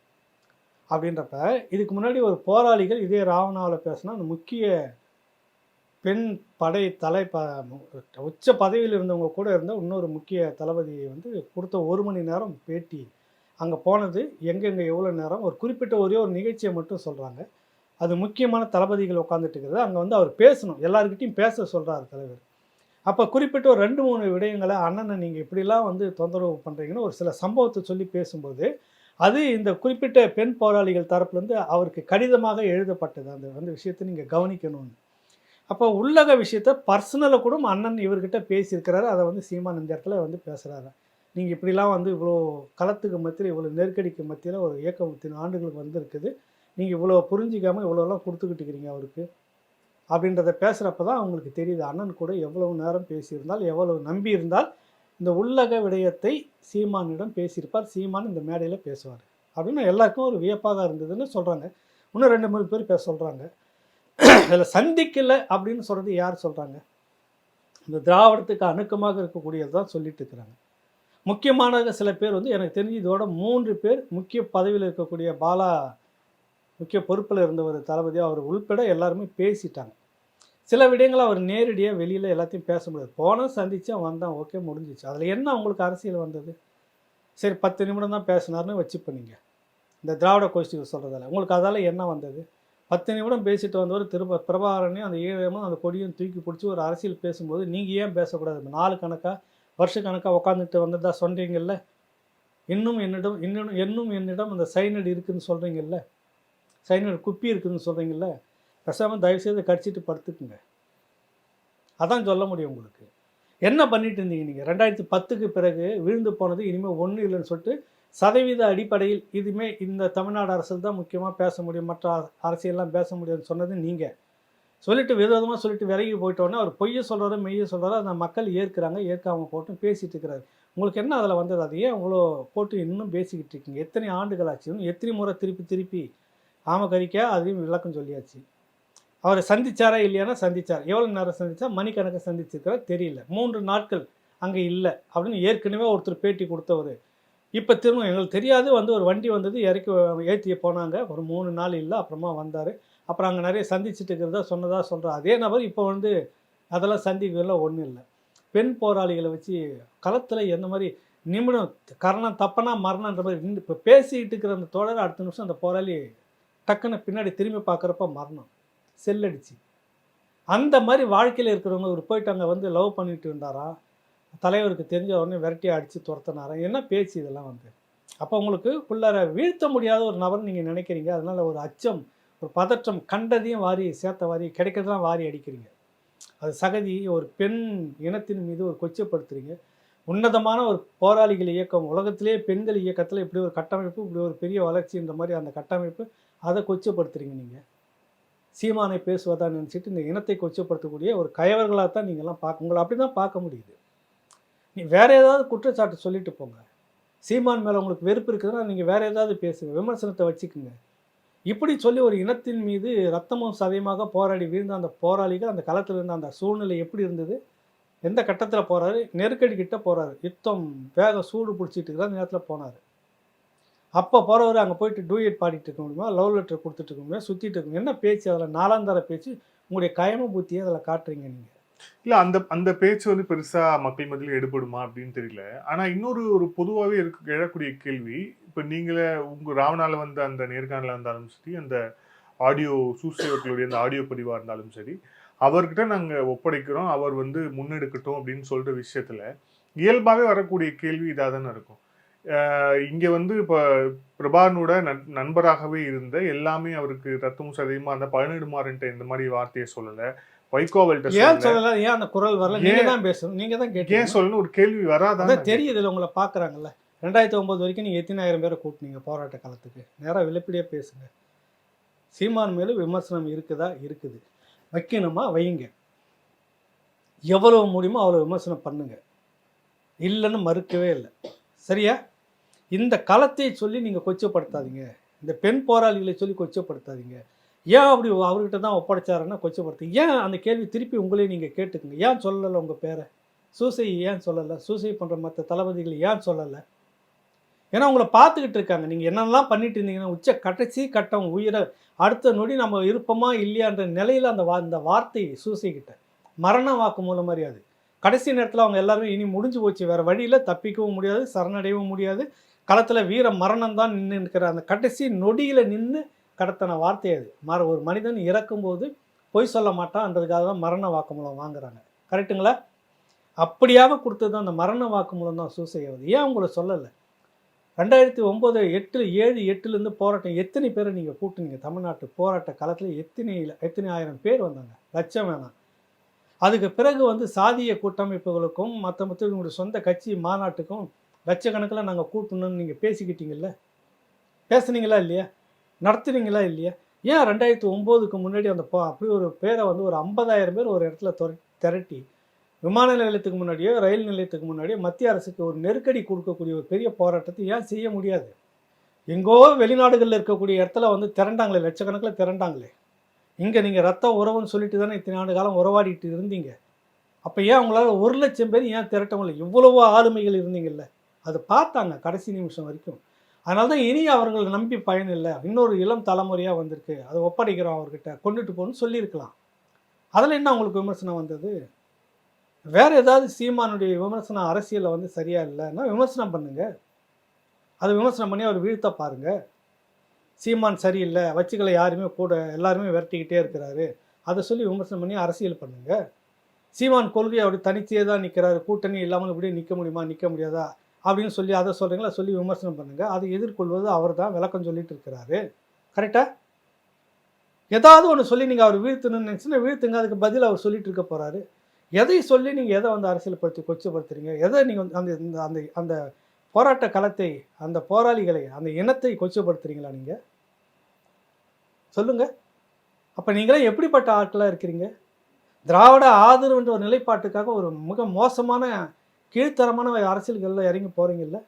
Speaker 4: அப்படின்றப்ப, இதுக்கு முன்னாடி ஒரு போராளிகள் இதே ராவணாவில் பேசினா அந்த முக்கிய பெண் படை உச்ச பதவியில் இருந்தவங்க கூட இருந்த இன்னொரு முக்கிய தளபதியை வந்து கொடுத்த 1 மணி நேரம் பேட்டி. அங்கே போனது எங்கெங்கே எவ்வளோ நேரம், ஒரு குறிப்பிட்ட ஒரே ஒரு நிகழ்ச்சியை மட்டும் சொல்கிறாங்க. அது முக்கியமான தளபதிகள் உட்காந்துட்டு இருக்கிறது. அங்கே வந்து அவர் பேசணும், எல்லாருக்கிட்டையும் பேச சொல்கிறார் தலைவர். அப்போ குறிப்பிட்ட ஒரு 2-3 விடயங்களை அண்ணனை நீங்கள் இப்படிலாம் வந்து தொந்தரவு பண்ணுறீங்கன்னு ஒரு சில சம்பவத்தை சொல்லி பேசும்போது அது இந்த குறிப்பிட்ட பெண் போராளிகள் தரப்புலேருந்து அவருக்கு கடிதமாக எழுதப்பட்டது. அந்த வந்து விஷயத்தை நீங்கள் கவனிக்கணும்னு. அப்போ உள்ளக விஷயத்த பர்சனலை கூட அண்ணன் இவர்கிட்ட பேசியிருக்கிறாரு. அதை வந்து சீமான் இந்த இடத்துல வந்து பேசுகிறாரு. நீங்கள் இப்படிலாம் வந்து இவ்வளோ களத்துக்கு மத்தியில், இவ்வளோ நெருக்கடிக்கு மத்தியில் ஒரு இயக்கம் இத்தனை ஆண்டுகளுக்கு வந்துருக்குது, நீங்கள் இவ்வளோ புரிஞ்சிக்காமல் இவ்வளோலாம் கொடுத்துக்கிட்டு இருக்கிறீங்க அவருக்கு அப்படின்றத பேசுகிறப்ப தான் அவங்களுக்கு தெரியுது அண்ணன் கூட எவ்வளவு நேரம் பேசியிருந்தால், எவ்வளவு நம்பி இருந்தால் இந்த உள்ளக விடயத்தை சீமானிடம் பேசியிருப்பார், சீமான் இந்த மேடையில் பேசுவார் அப்படின்னு எல்லாருக்கும் ஒரு வியப்பாக இருந்ததுன்னு சொல்கிறாங்க. இன்னும் 2-3 பேர் பேச சொல்கிறாங்க. இதில் சந்திக்கலை அப்படின்னு சொல்கிறது யார் சொல்கிறாங்க? இந்த திராவிடத்துக்கு அணுக்கமாக இருக்கக்கூடியது தான் சொல்லிட்டு இருக்கிறாங்க. முக்கியமான சில பேர் வந்து எனக்கு தெரிஞ்சு இதோட 3 பேர் முக்கிய பதவியில் இருக்கக்கூடிய பாலா, முக்கிய பொறுப்பில் இருந்த ஒரு தளபதி, அவர் உள்பட எல்லாருமே பேசிட்டாங்க. சில விடயங்களை அவர் நேரடியாக வெளியில் எல்லாத்தையும் பேச முடியாது. போனால் சந்தித்தேன், வந்தான், ஓகே, முடிஞ்சிச்சு. அதில் என்ன உங்களுக்கு அரசியல் வந்தது? சரி 10 நிமிடம் தான் பேசினார்னு வச்சுப்பீங்க இந்த திராவிட கோஷ்டிகள் சொல்கிறதால. உங்களுக்கு அதால் என்ன வந்தது? 10 நிமிடம் பேசிட்டு வந்தவர் பிரபாகரனையும் அந்த ஈழமும் அந்த கொடியும் தூக்கி பிடிச்சி ஒரு அரசியல் பேசும்போது நீங்கள் ஏன் பேசக்கூடாது? 4 கணக்காக வருஷக்கணக்காக உட்காந்துட்டு வந்ததா சொல்கிறீங்கல்ல. இன்னும் என்னிடம் அந்த சைனடு இருக்குதுன்னு சொல்கிறீங்கல்ல, சைனடு குப்பி இருக்குதுன்னு சொல்கிறீங்கல்ல, பேசாமல் தயவுசெய்து கடிச்சிட்டு படுத்துக்குங்க. அதான் சொல்ல முடியும் உங்களுக்கு. என்ன பண்ணிட்டு இருந்தீங்க நீங்கள்? 2010க்கு பிறகு விழுந்து போனது இனிமேல் ஒன்றும் இல்லைன்னு சொல்லிட்டு சதவீத அடிப்படையில் இதுமே இந்த தமிழ்நாடு அரசியல் தான் முக்கியமாக பேச முடியும், மற்ற அரசியல்லாம் பேச முடியும்னு சொன்னது நீங்கள். சொல்லிட்டு விரோதமாக சொல்லிட்டு விலகி போயிட்டோன்னே அவர் பொய்யை சொல்கிறாரோ மெய்யை சொல்கிறாரோ அந்த மக்கள் ஏற்கிறாங்க, ஏற்காமல் போட்டு பேசிகிட்டு இருக்கிறாரு. உங்களுக்கு என்ன அதில் வந்தது? அது ஏன் அவ்வளோ போட்டு இன்னும் பேசிக்கிட்டு இருக்கீங்க? எத்தனை ஆண்டுகள் ஆச்சு? எத்தனை முறை திருப்பி ஆமக்கறிக்கா அதையும் விளக்கம் சொல்லியாச்சு. அவரை சந்திச்சாரா இல்லையானா சந்திச்சார். எவ்வளோ நேரம் சந்திச்சா? மணிக்கணக்கை சந்திச்சிருக்கிறார், தெரியல. 3 நாட்கள் அங்கே இல்லை அப்படின்னு ஏற்கனவே ஒருத்தர் பேட்டி கொடுத்தவர். இப்போ திரும்ப எங்களுக்கு தெரியாது, வந்து ஒரு வண்டி வந்தது, இறக்கி ஏற்றி போனாங்க, ஒரு 3 நாள் இல்லை, அப்புறமா வந்தார், அப்புறம் அங்கே நிறைய சந்திச்சுட்டு இருக்கிறதா சொன்னதாக சொல்கிறார். அதே நபர் இப்போ வந்து அதெல்லாம் சந்திக்கிறதுல ஒன்றும் இல்லை. பெண் போராளிகளை வச்சு களத்தில் எந்த மாதிரி நிமிடம் கரணம் தப்பனா மரணன்ற மாதிரி இப்போ பேசிக்கிட்டு இருக்கிற அந்த தோழர் அடுத்த நிமிஷம் அந்த போராளி டக்குன்னு பின்னாடி திரும்பி பார்க்குறப்ப மரணம், செல்லடிச்சு. அந்த மாதிரி வாழ்க்கையில் இருக்கிறவங்க ஒரு போயிட்டு அங்கே வந்து லவ் பண்ணிட்டு இருந்தாராம், தலைவருக்கு தெரிஞ்ச உடனே விரட்டி அடித்து துரத்தினாராம். என்ன பேச்சு இதெல்லாம் வந்து? அப்போ உங்களுக்கு உள்ளார வீழ்த்த முடியாத ஒரு நபர் நீங்கள் நினைக்கிறீங்க. அதனால் ஒரு அச்சம், ஒரு பதற்றம், கண்டதையும் வாரி சேர்த்த வாரி கிடைக்கிறதெல்லாம் வாரி அடிக்கிறீங்க. அது சகதி. ஒரு பெண் இனத்தின் மீது ஒரு கொச்சப்படுத்துறீங்க. உன்னதமான ஒரு போராளிகள் இயக்கம், உலகத்திலே பெண்கள் இயக்கத்தில் இப்படி ஒரு கட்டமைப்பு, இப்படி ஒரு பெரிய வளர்ச்சின்ற மாதிரி அந்த கட்டமைப்பு, அதை கொச்சப்படுத்துறீங்க நீங்கள். சீமானை பேசுவதா நினச்சிட்டு இந்த இனத்தை கொச்சப்படுத்தக்கூடிய ஒரு கயவர்களாக தான் நீங்கள்லாம் உங்களை அப்படி தான் பார்க்க முடியுது. நீ வேறு ஏதாவது குற்றச்சாட்டு சொல்லிட்டு போங்க. சீமான் மேலே உங்களுக்கு வெறுப்பு இருக்குதுன்னா நீங்கள் வேறு ஏதாவது பேசுங்க, விமர்சனத்தை வச்சுக்குங்க. இப்படி சொல்லி ஒரு இனத்தின் மீது ரத்தமும் சதையமாக போராடி வீழ்ந்த அந்த போராளிகள், அந்த களத்தில் இருந்த அந்த சூழ்நிலை எப்படி இருந்தது? எந்த கட்டத்தில் போகிறாரு? நெருக்கடி கிட்ட போகிறாரு. யுத்தம் வேகம் சூடு பிடிச்சிட்டு இருக்கிற நேரத்தில் போனார். அப்போ போகிறவர் அங்கே போயிட்டு டூயட் பாடிட்டு இருக்க முடியுமா? லவ் லெட்டர் கொடுத்துட்டு இருக்க முடியுமா? சுற்றிட்டு இருக்க முடியும்? என்ன பேச்சு அதில்? நாலாந்தர பேச்சு. உங்களுடைய கயம புத்தியை அதில் காட்டுறீங்க நீங்கள்.
Speaker 3: இல்ல அந்த பேச்சு வந்து பெருசா மக்கள் மத்தியில் எடுபடுமா அப்படின்னு தெரியல. ஆனா இன்னொரு பொதுவாகவே எழக்கூடிய கேள்வி, இப்ப நீங்களே உங்க ராவணால வந்த அந்த நேர்காணல இருந்தாலும் சரி, அந்த ஆடியோ சூசைவர்களுடைய அந்த ஆடியோ பதிவா இருந்தாலும் சரி, அவர்கிட்ட நாங்க ஒப்படைக்கிறோம், அவர் வந்து முன்னெடுக்கட்டும் அப்படின்னு சொல்ற விஷயத்துல இயல்பாவே வரக்கூடிய கேள்வி இதாக தானே இருக்கும். இங்க வந்து இப்ப பிரபாகரனோட நண்பராகவே இருந்த, எல்லாமே அவருக்கு ரத்தமும் சதையுமா அந்த பழனிடுமாறன்ட்ட இந்த மாதிரி வார்த்தையை சொல்லல. வைகோவல்ட்ட
Speaker 4: ஏன் சொல்லல? ஏன் அந்த குரல் வரல? நீங்க தான் பேசணும், நீங்க தான் கேட்டீங்க.
Speaker 3: ஏன் சொல்லணும் ஒரு கேள்வி வராதான்?
Speaker 4: தெரியுது இல்லை, உங்களை பார்க்குறாங்கல்ல. 2009 வரைக்கும் நீங்கள் எத்தனை ஆயிரம் பேரை கூட்டினீங்க போராட்ட காலத்துக்கு? நேராக வெளிப்படையாக பேசுங்க. சீமான் மேலும் விமர்சனம் இருக்குதா? இருக்குது. வைக்கணுமா? வைங்க. எவ்வளவு முடியுமோ அவ்வளோ விமர்சனம் பண்ணுங்க. இல்லைன்னு மறுக்கவே இல்லை. சரியா? இந்த களத்தை சொல்லி நீங்கள் கொச்சப்படுத்தாதீங்க. இந்த பெண் போராளிகளை சொல்லி கொச்சப்படுத்தாதீங்க. ஏன் அப்படி அவர்கிட்ட தான் ஒப்படைச்சாருன்னா கொச்சப்படுத்து? ஏன் அந்த கேள்வி திருப்பி உங்களே நீங்கள் கேட்டுக்குங்க. ஏன் சொல்லலை உங்கள் பேரை? சூசை ஏன் சொல்லலை? சூசை பண்ணுற மற்ற தளபதிகள் ஏன் சொல்லலை? ஏன்னா உங்களை பார்த்துக்கிட்டு இருக்காங்க. நீங்கள் என்னென்னலாம் பண்ணிட்டு இருந்தீங்கன்னா உச்ச கடைசி கட்டம் உயிரை அடுத்த நொடி நம்ம இருப்போமா இல்லையான்ற நிலையில் அந்த வார்த்தை சூசைக்கிட்ட மரண வாக்கு மூலம் மாதிரி. அது கடைசி நேரத்தில் அவங்க எல்லாருமே இனி முடிஞ்சு போச்சு, வேறு வழியில் தப்பிக்கவும் முடியாது, சரணடையவும் முடியாது, களத்தில் வீர மரணம் தான் நின்று இருக்கிற அந்த கடைசி நொடியில் நின்று கடத்தின வார்த்தை அது. ஒரு மனிதன் இறக்கும்போது பொய் சொல்ல மாட்டான்றதுக்காக தான் மரண வாக்குமூலம் வாங்குறாங்க. கரெக்டுங்களா? அப்படியாக கொடுத்தது தான் அந்த மரண வாக்குமூலம் தான் சூசையாவது. ஏன் உங்களை சொல்லலை? 2009 7 போராட்டம் எத்தனை பேரை நீங்கள் கூட்டுனீங்க? தமிழ்நாட்டு போராட்ட காலத்தில் எத்தனை ஆயிரம் பேர் வந்தாங்க? லட்சம் வேணாம். அதுக்கு பிறகு வந்து சாதிய கூட்டமைப்புகளுக்கும் மற்ற உங்களுடைய சொந்த கட்சி மாநாட்டுக்கும் லட்சக்கணக்கில் நாங்கள் கூட்டணும்னு நீங்கள் பேசிக்கிட்டீங்கல்ல? பேசுனீங்களா இல்லையா? நடத்துனீங்களா இல்லையா? ஏன் 2009க்கு முன்னாடி அந்த அப்படி ஒரு பேரை வந்து ஒரு 50,000 பேர் ஒரு இடத்துல திரட்டி விமான நிலையத்துக்கு முன்னாடியோ ரயில் நிலையத்துக்கு முன்னாடியோ மத்திய அரசுக்கு ஒரு நெருக்கடி கொடுக்கக்கூடிய ஒரு பெரிய போராட்டத்தை ஏன் செய்ய முடியாது? எங்கோ வெளிநாடுகளில் இருக்கக்கூடிய இடத்துல வந்து திரண்டாங்களே, லட்சக்கணக்கில் திரண்டாங்களே. இங்கே நீங்கள் ரத்த உறவுன்னு சொல்லிட்டு தானே இத்தனை ஆண்டு காலம் உறவாடிட்டு இருந்தீங்க. அப்போ ஏன் உங்களால் 1,00,000 பேர் ஏன் திரட்டவில்லை? இவ்வளவோ ஆளுமைகள் இருந்தீங்கல்ல, அது பார்த்தாங்க கடைசி நிமிஷம் வரைக்கும். அதனால தான் இனி அவர்களை நம்பி பயன் இல்லை, இன்னொரு இளம் தலைமுறையாக வந்திருக்கு, அதை ஒப்படைக்கிறோம் அவர்கிட்ட, கொண்டுட்டு போகணும்னு சொல்லியிருக்கலாம். அதில் என்ன உங்களுக்கு விமர்சனம் வந்தது? வேறு ஏதாவது சீமானுடைய விமர்சனம் அரசியலில் வந்து சரியா இல்லைன்னா விமர்சனம் பண்ணுங்க. அதை விமர்சனம் பண்ணி அவர் வீழ்த்த பாருங்க. சீமான் சரியில்லை, வச்சுக்களை யாருமே கூட எல்லாருமே விரட்டிக்கிட்டே இருக்கிறாரு, அதை சொல்லி விமர்சனம் பண்ணி அரசியல் பண்ணுங்க. சீமான் கொள்கை அப்படி தனிச்சே தான் நிற்கிறாரு, கூட்டணி இல்லாமல் இப்படியே நிற்க முடியுமா நிற்க முடியாதா அப்படின்னு சொல்லி அதை சொல்கிறீங்களா, சொல்லி விமர்சனம் பண்ணுங்கள். அதை எதிர்கொள்வது அவர் தான் விளக்கம் சொல்லிட்டு இருக்கிறாரு. கரெக்டாக? ஏதாவது ஒன்று சொல்லி நீங்கள் அவர் வீழ்த்தணும்னு நினச்சின்னா வீழ்த்துங்க, அதுக்கு பதில் அவர் சொல்லிட்டு இருக்க போகிறாரு. எதை சொல்லி நீங்கள் எதை வந்து அரசியல்படுத்தி கொச்சப்படுத்துறீங்க? எதை நீங்கள் அந்த அந்த அந்த போராட்ட களத்தை, அந்த போராளிகளை, அந்த இனத்தை கொச்சப்படுத்துறீங்களா நீங்கள்? சொல்லுங்கள். அப்போ நீங்களே எப்படிப்பட்ட ஆட்களாக இருக்கிறீங்க? திராவிட ஆதரவுன்ற ஒரு நிலைப்பாட்டுக்காக ஒரு மிக மோசமான கீழ்த்தரமான அரசியல்களில் இறங்கி போகிறீங்கல்ல?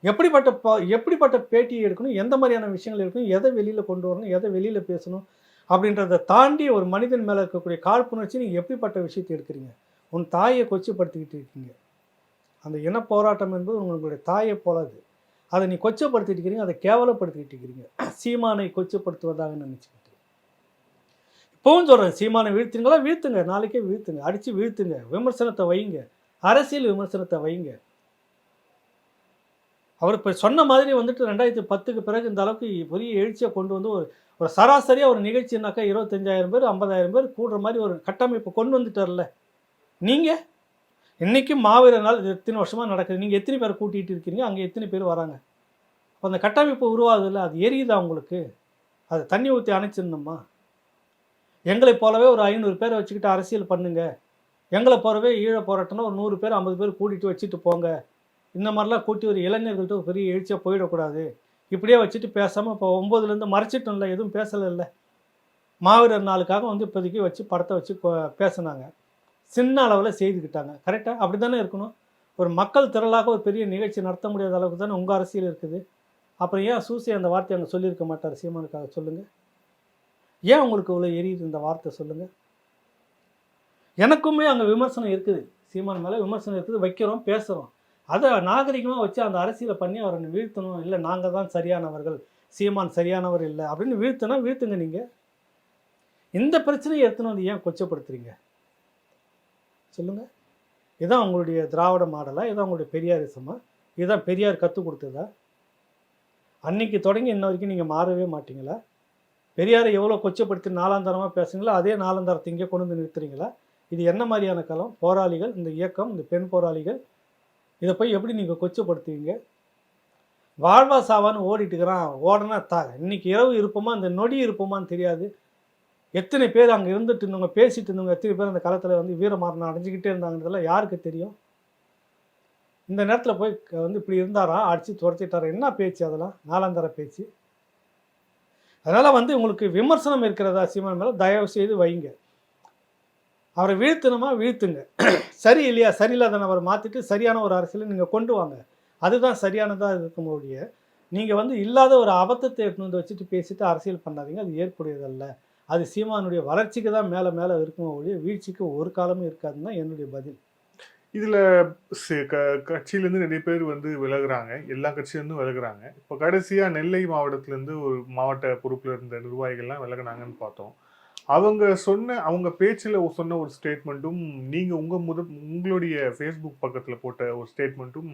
Speaker 4: எப்படிப்பட்ட பேட்டியை எடுக்கணும், எந்த மாதிரியான விஷயங்கள் எடுக்கணும், எதை வெளியில் கொண்டு வரணும், எதை வெளியில் பேசணும் அப்படின்றத தாண்டி ஒரு மனிதன் மேலே இருக்கக்கூடிய காழ்ப்புணர்ச்சி நீங்கள் எப்படிப்பட்ட விஷயத்தை எடுக்கிறீங்க? உன் தாயை கொச்சப்படுத்திக்கிட்டு இருக்கீங்க. அந்த இன போராட்டம் என்பது உங்களுடைய தாயை போலாது. அதை நீ கொச்சப்படுத்திட்டு இருக்கிறீங்க, அதை கேவலப்படுத்திக்கிட்டு இருக்கிறீங்க. சீமானை கொச்சப்படுத்துவதாக நினச்சிக்கிட்டு இப்போவும் சொல்கிறேன், சீமானை வீழ்த்துங்களா? வீழ்த்துங்க, நாளைக்கே வீழ்த்துங்க, அடித்து வீழ்த்துங்க, விமர்சனத்தை வைங்க, அரசியல் விமர்சனத்தை வைங்க. அவர் இப்போ சொன்ன மாதிரி வந்துட்டு 2010க்கு பிறகு இந்த அளவுக்கு பெரிய எழுச்சியை கொண்டு வந்து ஒரு சராசரியாக ஒரு நிகழ்ச்சினாக்கா 25,000 பேர் 50,000 பேர் கூடுற மாதிரி ஒரு கட்டமைப்பு கொண்டு வந்துட்டார்ல. நீங்கள் இன்றைக்கும் மாவீர நாள் எத்தனை வருஷமாக நடக்குது, நீங்கள் எத்தனை பேரை கூட்டிகிட்டு இருக்கீங்க, அங்கே எத்தனை பேர் வராங்க? அப்போ அந்த கட்டமைப்பு உருவாகுதில்ல, அது எரியுதா உங்களுக்கு? அது தண்ணி ஊற்றி அணைச்சிடணுமா? எங்களை போலவே ஒரு 500 பேரை வச்சுக்கிட்டு அரசியல் பண்ணுங்க, எங்களை போலவே ஈழ போராட்டம்னா ஒரு 100 பேர் 50 பேர் கூட்டிகிட்டு வச்சுட்டு போங்க. இந்த மாதிரிலாம் கூட்டி ஒரு இளைஞர்கள்ட்ட ஒரு பெரிய எழுச்சியாக போயிடக்கூடாது. இப்படியே வச்சுட்டு பேசாமல் இப்போ 9லேருந்து மறைச்சிட்டோம்ல, எதுவும் பேசலை இல்லை. மாவீரர் நாளுக்காக வந்து இப்போதைக்கு வச்சு படத்தை வச்சு பேசினாங்க, சின்ன அளவில் செய்துக்கிட்டாங்க. கரெக்டாக? அப்படி தானே இருக்கணும். ஒரு மக்கள் திரளாக ஒரு பெரிய நிகழ்ச்சி நடத்த முடியாத அளவுக்கு தானே உங்கள் அரசியல் இருக்குது. அப்புறம் ஏன் சூசி அந்த வார்த்தையை அங்கே சொல்லியிருக்க மாட்டார் சீமானுக்காக? சொல்லுங்கள். ஏன் உங்களுக்கு இவ்வளோ எரியுது இந்த வார்த்தை? சொல்லுங்கள். எனக்குமே அங்கே விமர்சனம் இருக்குது, சீமான் மேலே விமர்சனம் இருக்குது, வைக்கிறோம், பேசுகிறோம். அதை நாகரிகமாக வச்சு அந்த அரசியலை பண்ணி அவரை வீழ்த்தணும். இல்லை நாங்கள் தான் சரியானவர்கள், சீமான் சரியானவர் இல்லை அப்படின்னு வீழ்த்தினா வீழ்த்துங்க. நீங்கள் இந்த பிரச்சனையை எடுத்துன்னு வந்து ஏன் கொச்சப்படுத்துறீங்க சொல்லுங்கள்? இதுதான் உங்களுடைய திராவிட மாடலா? இதுதான் உங்களுடைய பெரியாரிசமா? இதுதான் பெரியார் கற்றுக் கொடுத்ததா? அன்னைக்கு தொடங்கி இன்ன வரைக்கும் நீங்கள் மாறவே மாட்டீங்களா? பெரியாரை எவ்வளோ கொச்சப்படுத்தி நாலாந்தரமாக பேசுங்களோ அதே நாலாந்தரத்தை இங்கே கொண்டு வந்து நிறுத்துறீங்களா? இது என்ன மாதிரியான களம்? போராளிகள், இந்த இயக்கம், இந்த பெண் போராளிகள், இதை போய் எப்படி நீங்கள் கொச்சப்படுத்துவீங்க? வாழ்வா சாவான்னு ஓடிட்டுக்கிறான். ஓடனா இன்னைக்கு இரவு இருப்போமா இந்த நொடி இருப்போமான்னு தெரியாது. எத்தனை பேர் அங்கே இருந்துட்டு இருந்தவங்க, பேசிட்டு இருந்தவங்க, எத்தனை பேர் அந்த காலத்தில் வந்து வீரமரணம் அடைஞ்சிக்கிட்டே இருந்தாங்கன்றதெல்லாம் யாருக்கு தெரியும்? இந்த நேரத்தில் போய் வந்து இப்படி இருந்தாரா, அடித்து துரத்திட்டாரா, என்ன பேச்சு அதெல்லாம்? நாலாந்தர பேச்சு. அதனால் வந்து உங்களுக்கு விமர்சனம் இருக்கிறதா சீமான் மேலே, தயவு செய்து வைங்க. அவரை வீழ்த்தணுமா வீழ்த்துங்க. சரி இல்லையா, சரியில்லாத அவரை மாற்றிட்டு சரியான ஒரு அரசியலை நீங்கள் கொண்டு வாங்க. அதுதான் சரியானதாக இருக்கும்போது நீங்கள் வந்து இல்லாத ஒரு அபத்தத்தை எடுத்துன்னு வந்து வச்சுட்டு பேசிட்டு அரசியல் பண்ணாதீங்க. அது ஏற்புடையதல்ல. அது சீமானுடைய வளர்ச்சிக்கு தான் மேலே மேலே இருக்குமோ ஒழிய வீழ்ச்சிக்கு ஒரு காலமும் இருக்காதுன்னு தான் என்னுடைய பதில்.
Speaker 3: இதில் கட்சியிலேருந்து நிறைய பேர் வந்து விலகுறாங்க, எல்லா கட்சியிலேருந்தும் விலகுறாங்க. இப்போ கடைசியாக நெல்லை மாவட்டத்திலேருந்து ஒரு மாவட்ட பொறுப்பில் இருந்த நிர்வாகிகள்லாம் விலகுனாங்கன்னு பார்த்தோம். அவங்க பேச்சில் சொன்ன ஒரு ஸ்டேட்மெண்ட்டும் நீங்கள் உங்களுடைய ஃபேஸ்புக் பக்கத்தில் போட்ட ஒரு ஸ்டேட்மெண்ட்டும்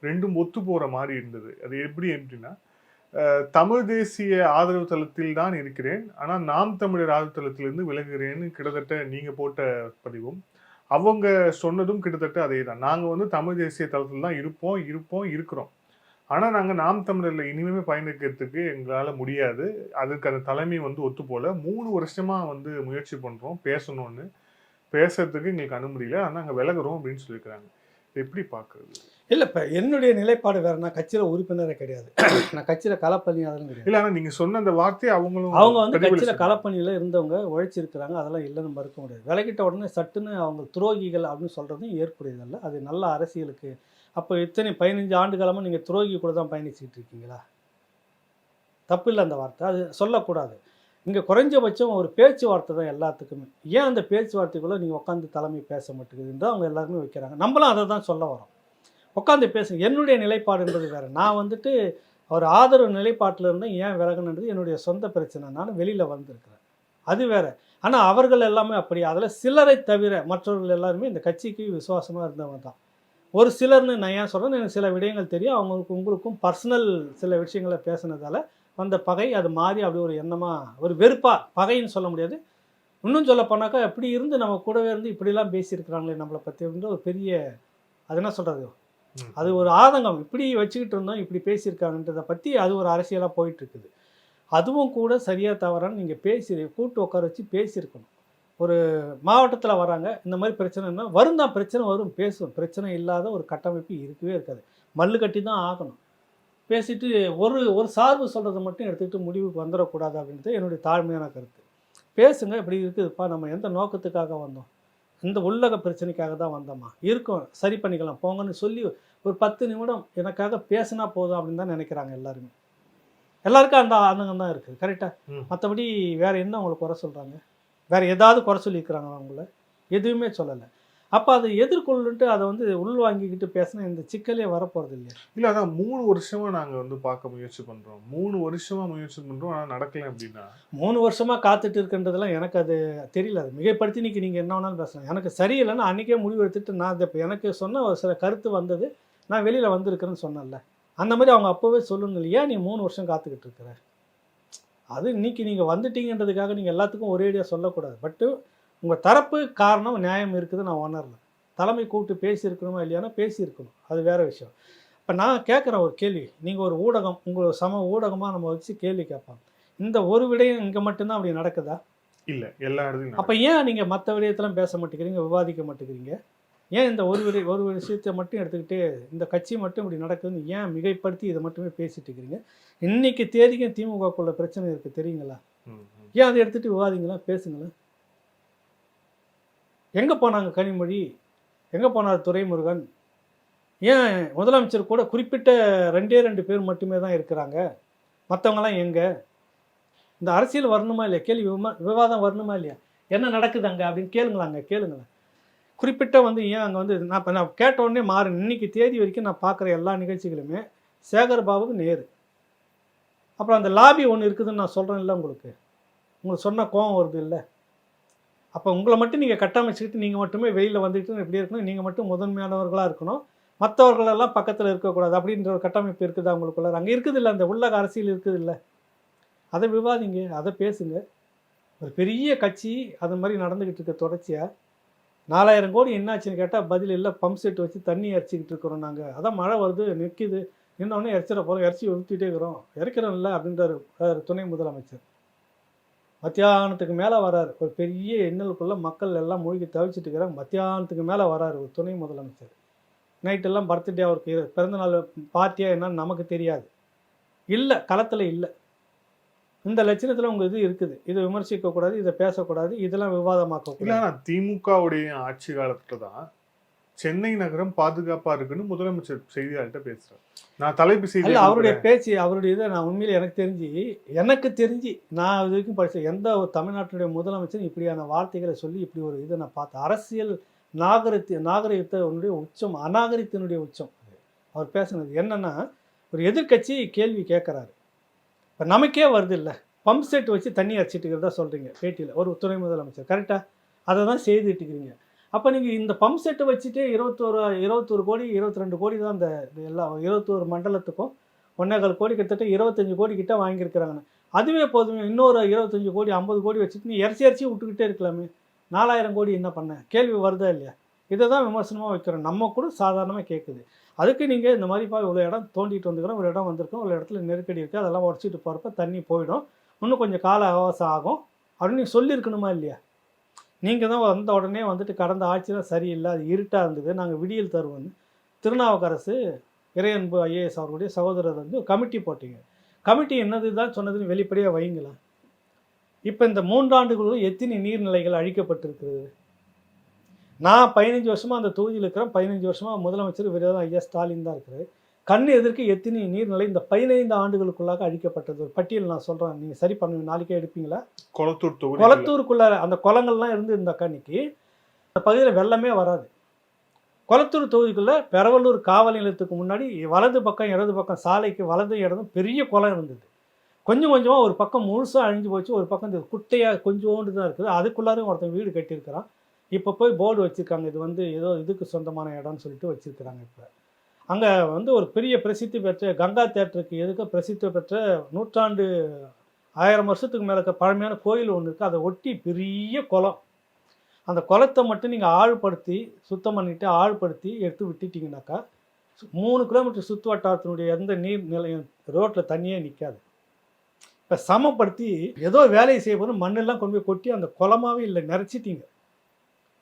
Speaker 3: ரெண்டும் ஒத்து போகிற மாதிரி இருந்தது. அது எப்படின்னா, தமிழ் தேசிய ஆதரவு தளத்தில் தான் இருக்கிறேன், ஆனால் நாம் தமிழர் ஆதரவு தளத்திலிருந்து விலகுகிறேன்னு கிட்டத்தட்ட நீங்கள் போட்ட பதிவும் அவங்க சொன்னதும் கிட்டத்தட்ட அதே தான். நாங்கள் வந்து தமிழ் தேசிய தளத்தில் தான் இருக்கிறோம், ஆனால் நாங்கள் நாம் தமிழரில் இனிமேல் பயணிக்கிறதுக்கு எங்களால் முடியாது, அதுக்கு அந்த தலைமை வந்து ஒத்து போல 3 வருஷமாக வந்து முயற்சி பண்ணுறோம் பேசணும்னு, பேசுறதுக்கு எங்களுக்கு அனுமதியில, ஆனால் நாங்கள் விலகுறோம் அப்படின்னு சொல்லியிருக்கிறாங்க. எப்படி பார்க்குறது?
Speaker 4: இல்லை, இப்போ என்னுடைய நிலைப்பாடு வேறு. நான் கட்சியில் உறுப்பினரே கிடையாது, நான் கட்சியில் களப்பணியாளரும் கிடையாது.
Speaker 3: இல்லை, ஆனால் நீங்கள் சொன்ன அந்த வார்த்தையை அவங்க
Speaker 4: வந்து கட்சியில் களப்பணியில் இருந்தவங்க உழைச்சிருக்கிறாங்க, அதெல்லாம் இல்லைன்னு மறுக்க முடியாது. விலகிட்ட உடனே சட்டுன்னு அவங்க துரோகிகள் அப்படின்னு சொல்கிறதும் ஏற்புடையதல்ல. அது நல்ல அரசியலுக்கு. அப்போ இத்தனை 15 ஆண்டு காலமாக நீங்கள் துரோகி கூட தான் பயணிச்சுக்கிட்டு இருக்கீங்களா? தப்பு இல்லை அந்த வார்த்தை, அது சொல்லக்கூடாது. இங்கே குறைஞ்சபட்சம் ஒரு பேச்சுவார்த்தை தான் எல்லாத்துக்குமே. ஏன் அந்த பேச்சுவார்த்தைக்குள்ளே நீங்கள் உட்காந்து தலைமை பேச மாட்டேங்குதுன்னு அவங்க எல்லாருமே வைக்கிறாங்க. நம்மளும் அதை தான் சொல்ல வரோம். உட்காந்து பேசுங்க. என்னுடைய நிலைப்பாடுன்றது வேறு. நான் வந்துட்டு அவர் ஆதரவு நிலைப்பாட்டில் இருந்தேன், ஏன் விலகுன்றது என்னுடைய சொந்த பிரச்சனை, நான் வெளியில் வந்திருக்கிறேன், அது வேறு. ஆனால் அவர்கள் எல்லாமே அப்படி, அதில் சிலரை தவிர மற்றவர்கள் எல்லாருமே இந்த கட்சிக்கு விசுவாசமாக இருந்தவங்க தான். ஒரு சிலர்னு நான் ஏன் சொல்கிறேன், எனக்கு சில விடயங்கள் தெரியும், உங்களுக்கும் பர்சனல் சில விஷயங்களை பேசுனதால் வந்த பகை அது மாறி அப்படி ஒரு எண்ணமாக, ஒரு வெறுப்பாக, பகைன்னு சொல்ல முடியாது, இன்னும் சொல்ல போனாக்கா இப்படி இருந்து நம்ம கூடவே இருந்து இப்படிலாம் பேசியிருக்கிறாங்களே நம்மளை பற்றி அப்படின்ற ஒரு பெரிய, அது என்ன சொல்கிறது, அது ஒரு ஆதங்கம். இப்படி வச்சுக்கிட்டு இருந்தோம், இப்படி பேசியிருக்காங்கன்றதை பற்றி அது ஒரு அரசியலாக போயிட்டுருக்குது. அதுவும் கூட சரியாக தவறான்னு நீங்கள் கூட்டு உட்கார வச்சு பேசியிருக்கணும். ஒரு மாவட்டத்தில் வராங்க, இந்த மாதிரி பிரச்சனைன்னா வரும் தான், பிரச்சனை வரும், பேசுவோம். பிரச்சனை இல்லாத ஒரு கட்டமைப்பு இருக்கவே இருக்காது, மல்லு கட்டி தான் ஆகணும். பேசிட்டு ஒரு சார்பு சொல்கிறத மட்டும் எடுத்துக்கிட்டு முடிவுக்கு வந்துடக்கூடாது அப்படின்றது என்னுடைய தாழ்மையான கருத்து. பேசுங்க, இப்படி இருக்குதுப்பா, நம்ம எந்த நோக்கத்துக்காக வந்தோம், இந்த உள்ளக பிரச்சனைக்காக தான் வந்தோமா, இருக்கும் சரி பண்ணிக்கலாம் போங்கன்னு சொல்லி ஒரு 10 நிமிடம் எனக்காக பேசினா போதும் அப்படின்னு தான் நினைக்கிறாங்க எல்லாருமே. எல்லாருக்கும் அந்த ஆதங்கம் தான் இருக்குது, கரெக்டாக. மற்றபடி வேறு என்ன அவங்களை குறை சொல்கிறாங்க, வேறு ஏதாவது குறை சொல்லியிருக்கிறாங்க அவங்கள? எதுவுமே சொல்லலை. அப்போ அதை எதிர்கொள்ளுன்ட்டு அதை வந்து உள்வாங்கிக்கிட்டு பேசினா இந்த சிக்கலே வரப்போகிறது இல்லையா?
Speaker 3: இல்லை, அதான் 3 வருஷமாக நாங்கள் வந்து பார்க்க முயற்சி பண்ணுறோம், 3 வருஷமாக முயற்சி பண்ணுறோம், ஆனால் நடக்கலை அப்படின்னா
Speaker 4: 3 வருஷமாக காத்துட்டு இருக்குன்றதெல்லாம் எனக்கு அது தெரியல. அது மிகைப்படுத்தி இன்றைக்கி நீங்கள் என்ன வேணாலும் பேசலாம். எனக்கு சரியில்லைன்னா அன்றைக்கே முடிவு எடுத்துட்டு நான் இப்போ எனக்கு சொன்ன ஒரு சில கருத்து வந்தது, நான் வெளியில் வந்திருக்கிறேன்னு சொன்னேன்ல, அந்த மாதிரி அவங்க அப்போவே சொல்லுங்க இல்லையா, நீ 3 வருஷம் காத்துக்கிட்டு இருக்கிற. அது இன்றைக்கி நீங்கள் வந்துட்டீங்கன்றதுக்காக நீங்கள் எல்லாத்துக்கும் ஒரேடியாக சொல்லக்கூடாது. பட்டு உங்கள் தரப்பு காரணம் நியாயம் இருக்குது, நான் உணரல. தலைமை கூப்பிட்டு பேசியிருக்கணுமா இல்லையானா பேசியிருக்கணும், அது வேறு விஷயம். இப்போ நான் கேட்குறேன் ஒரு கேள்வி, நீங்கள் ஒரு ஊடகம், உங்கள் சம ஊடகமாக நம்ம வச்சு கேள்வி கேட்பாங்க, இந்த ஒரு விடயம் இங்கே மட்டும்தான் அப்படி நடக்குதா?
Speaker 3: இல்லை, எல்லா இடத்துலையும்.
Speaker 4: அப்போ ஏன் நீங்கள் மற்ற விடயத்தெல்லாம் பேச மாட்டேங்கிறீங்க, விவாதிக்க மாட்டேங்கிறீங்க? ஏன் இந்த ஒரு விஷயத்தை மட்டும் எடுத்துக்கிட்டு இந்த கட்சி மட்டும் இப்படி நடக்குதுன்னு ஏன் மிகைப்படுத்தி இதை மட்டுமே பேசிட்டு இருக்கிறீங்க? இன்றைக்கி தேதிக்கும் திமுகக்குள்ள பிரச்சனை இருக்குது தெரியுங்களா? ஏன் அதை எடுத்துகிட்டு விவாதிங்களா, பேசுங்களேன். எங்கே போனாங்க கனிமொழி, எங்கே போனார் துரைமுருகன்? ஏன் முதலமைச்சர் கூட குறிப்பிட்ட 2 பேர் மட்டுமே தான் இருக்கிறாங்க, மற்றவங்களாம் எங்கே? இந்த அரசியல் வரணுமா இல்லையா, கேள்வி விவாதம் வரணுமா இல்லையா, என்ன நடக்குது அங்கே அப்படின்னு கேளுங்களேன். குறிப்பிட்ட வந்து ஏன் அங்கே வந்து நான் இப்போ நான் கேட்ட உடனே மாறு இன்னைக்கு தேதி வரைக்கும் நான் பார்க்குற எல்லா நிகழ்ச்சிகளுமே சேகர் பாபுக்கு நேரு. அப்புறம் அந்த லாபி ஒன்று இருக்குதுன்னு நான் சொல்கிறேன்ல, உங்களுக்கு சொன்ன கோவம் வருது இல்லை? அப்போ உங்களை மட்டும் நீங்கள் கட்டமைச்சிக்கிட்டு நீங்கள் மட்டுமே வெளியில் வந்துட்டு இப்படி இருக்கணும், நீங்கள் மட்டும் முதன்மையானவர்களாக இருக்கணும், மற்றவர்களெல்லாம் பக்கத்தில் இருக்கக்கூடாது அப்படின்ற ஒரு கட்டமைப்பு இருக்குதா உங்களுக்குள்ள? அங்கே இருக்குது இல்லை, அந்த உள்ளக அரசியல் இருக்குது இல்லை, அதை விவாதிங்க, அதை பேசுங்க. ஒரு பெரிய கட்சி அது மாதிரி நடந்துக்கிட்டு இருக்க தொடர்ச்சியாக 4000 கோடி என்னாச்சுன்னு கேட்டால் பதில் இல்லை, பம்ப் செட் வச்சு தண்ணி இறச்சிக்கிட்டு இருக்கிறோம் நாங்கள், அதான் மழை வருது நிற்கிது, இன்னொன்று இறச்சிட போகிறோம், இறச்சி ஊற்றிட்டே இருக்கிறோம், இறக்கிறோம் இல்லை அப்படின்றாரு துணை முதலமைச்சர். மத்தியானத்துக்கு மேலே வராரு, ஒரு பெரிய எண்ணலுக்குள்ளே மக்கள் எல்லாம் மூழ்கி தவிச்சிட்டு இருக்கிறாங்க, மத்தியானத்துக்கு மேலே வராரு ஒரு துணை முதலமைச்சர். நைட்டெல்லாம் பர்த்டே அவருக்கு பிறந்தநாள் பார்ட்டியாக என்னன்னு நமக்கு தெரியாது, இல்லை களத்தில் இல்லை. இந்த லட்சணத்தில் உங்கள் இது இருக்குது, இதை விமர்சிக்கக்கூடாது, இதை பேசக்கூடாது, இதெல்லாம் விவாதமாக்கக்கூடாது.
Speaker 3: இல்லைன்னா திமுகவுடைய ஆட்சி காலத்துல தான் சென்னை நகரம் பாதுகாப்பாக இருக்குன்னு முதலமைச்சர் செய்தியாளர்கிட்ட பேசுகிறார். நான் தலைப்பு செய்தி
Speaker 4: இல்லை, அவருடைய பேச்சு அவருடைய இதை நான் உண்மையில் எனக்கு தெரிஞ்சு நான் இது வரைக்கும் படித்த எந்த ஒரு தமிழ்நாட்டினுடைய முதலமைச்சர் இப்படியான வார்த்தைகளை சொல்லி இப்படி ஒரு இதை நான் பார்த்தேன். அரசியல் நாகரிகத்தினுடைய உச்சம், அநாகரிகத்தினுடைய உச்சம். அவர் பேசுனது என்னன்னா, ஒரு எதிர்க்கட்சி கேள்வி கேட்குறாரு, இப்போ நமக்கே வருது இல்லை, பம்ப் செட் வச்சு தண்ணி அடிச்சிட்டு இருக்கிறதா சொல்கிறீங்க பேட்டியில் ஒரு துணை முதலமைச்சர், கரெக்டாக அதை தான் செய்துட்டு இருக்கிறீங்க. அப்போ நீங்கள் இந்த பம்ப் செட்டை வச்சுட்டு 21 கோடி 22 கோடி தான் இந்த எல்லா 21 மண்டலத்துக்கும் 1.25 கோடி கிட்டத்தட்ட 25 கோடி கிட்ட வாங்கியிருக்கிறாங்கன்னு. அதுவே போதுமே, இன்னொரு 25 கோடி 50 கோடி வச்சுட்டு நீ இறச்சி விட்டுக்கிட்டே இருக்கலாமே, 4000 கோடி என்ன பண்ண? கேள்வி வருதா இல்லையா? இதை தான் விமர்சனமாக வைக்கிறோம், நம்ம கூட சாதாரணமாக கேட்குது. அதுக்கு நீங்கள் இந்த மாதிரிப்பா இவ்வளோ இடம் தோண்டிட்டு வந்துக்கிறோம், ஒரு இடம் வந்திருக்கோம், ஒரு இடத்துல நெருக்கடி இருக்குது, அதெல்லாம் உடச்சிட்டு போகிறப்ப தண்ணி போயிடும், இன்னும் கொஞ்சம் கால அவகாசம் ஆகும் அப்படின்னு நீங்கள் சொல்லியிருக்கணுமா இல்லையா? நீங்கள் தான் வந்த உடனே வந்துட்டு கடந்த ஆட்சியெலாம் சரியில்லை, அது இருட்டாக இருந்தது, நாங்கள் விடியல் தருவோம்னு திருநாவுக்கரசு இறையன்பு ஐஏஎஸ் அவர்களுடைய சகோதரர் வந்து கமிட்டி போட்டிங்க. கமிட்டி என்னது தான் சொன்னதுன்னு வெளிப்படையாக வைங்களேன். இப்போ இந்த 3 ஆண்டுகளும் எத்தனை நீர்நிலைகள் அழிக்கப்பட்டிருக்கிறது? நான் 15 வருஷமாக அந்த தொகுதியில் இருக்கிறேன், 15 வருஷமாக முதலமைச்சர் விரோதம் ஐயா ஸ்டாலின் தான் இருக்கிறார். கண் எதிர்க்கு எத்தனை நீர்நிலை இந்த 15 ஆண்டுகளுக்குள்ளாக அழிக்கப்பட்டது ஒரு பட்டியல் நான் சொல்கிறேன், நீங்கள் சரி பண்ணுவீங்க, நாளைக்கே எடுப்பீங்களா? கொளத்தூருக்குள்ள அந்த குளங்கள்லாம் இருந்து இந்த கண்ணிக்கு அந்த பகுதியில் வெள்ளமே வராது. கொளத்தூர் தொகுதிக்குள்ளே பெரவலூர் காவல் நிலையத்துக்கு முன்னாடி வலது பக்கம் இடது பக்கம் சாலைக்கு வலது இடதும் பெரிய குளம் இருந்தது. கொஞ்சம் கொஞ்சமாக ஒரு பக்கம் முழுசாக அழிஞ்சு போச்சு, ஒரு பக்கம் இந்த குட்டையாக கொஞ்சோண்டு தான் இருக்குது, அதுக்குள்ளாரையும் ஒருத்தன் வீடு கட்டியிருக்கிறான். இப்போ போய் போர்டு வச்சுருக்காங்க, இது வந்து ஏதோ இதுக்கு சொந்தமான இடம்னு சொல்லிட்டு வச்சுருக்கிறாங்க. இப்போ அங்கே வந்து ஒரு பெரிய பிரசித்தி பெற்ற கங்கா தேட்டருக்கு எதுக்க பிரசித்தி பெற்ற 1000 வருஷத்துக்கு மேலே பழமையான கோயில் ஒன்று இருக்குது, அதை ஒட்டி பெரிய குளம். அந்த குளத்தை மட்டும் நீங்கள் ஆழ்படுத்தி சுத்தம் பண்ணிவிட்டு ஆழ்படுத்தி எடுத்து விட்டுட்டிங்கனாக்கா 3 கிலோமீட்டர் சுற்று வட்டாரத்தினுடைய எந்த நீர் நிலையம் ரோட்டில் தண்ணியே நிற்காது. இப்போ சமப்படுத்தி ஏதோ வேலையை செய்ய போது மண்ணெல்லாம் கொண்டு போய் கொட்டி அந்த குளமாகவே இல்லை, நிறச்சிட்டிங்க,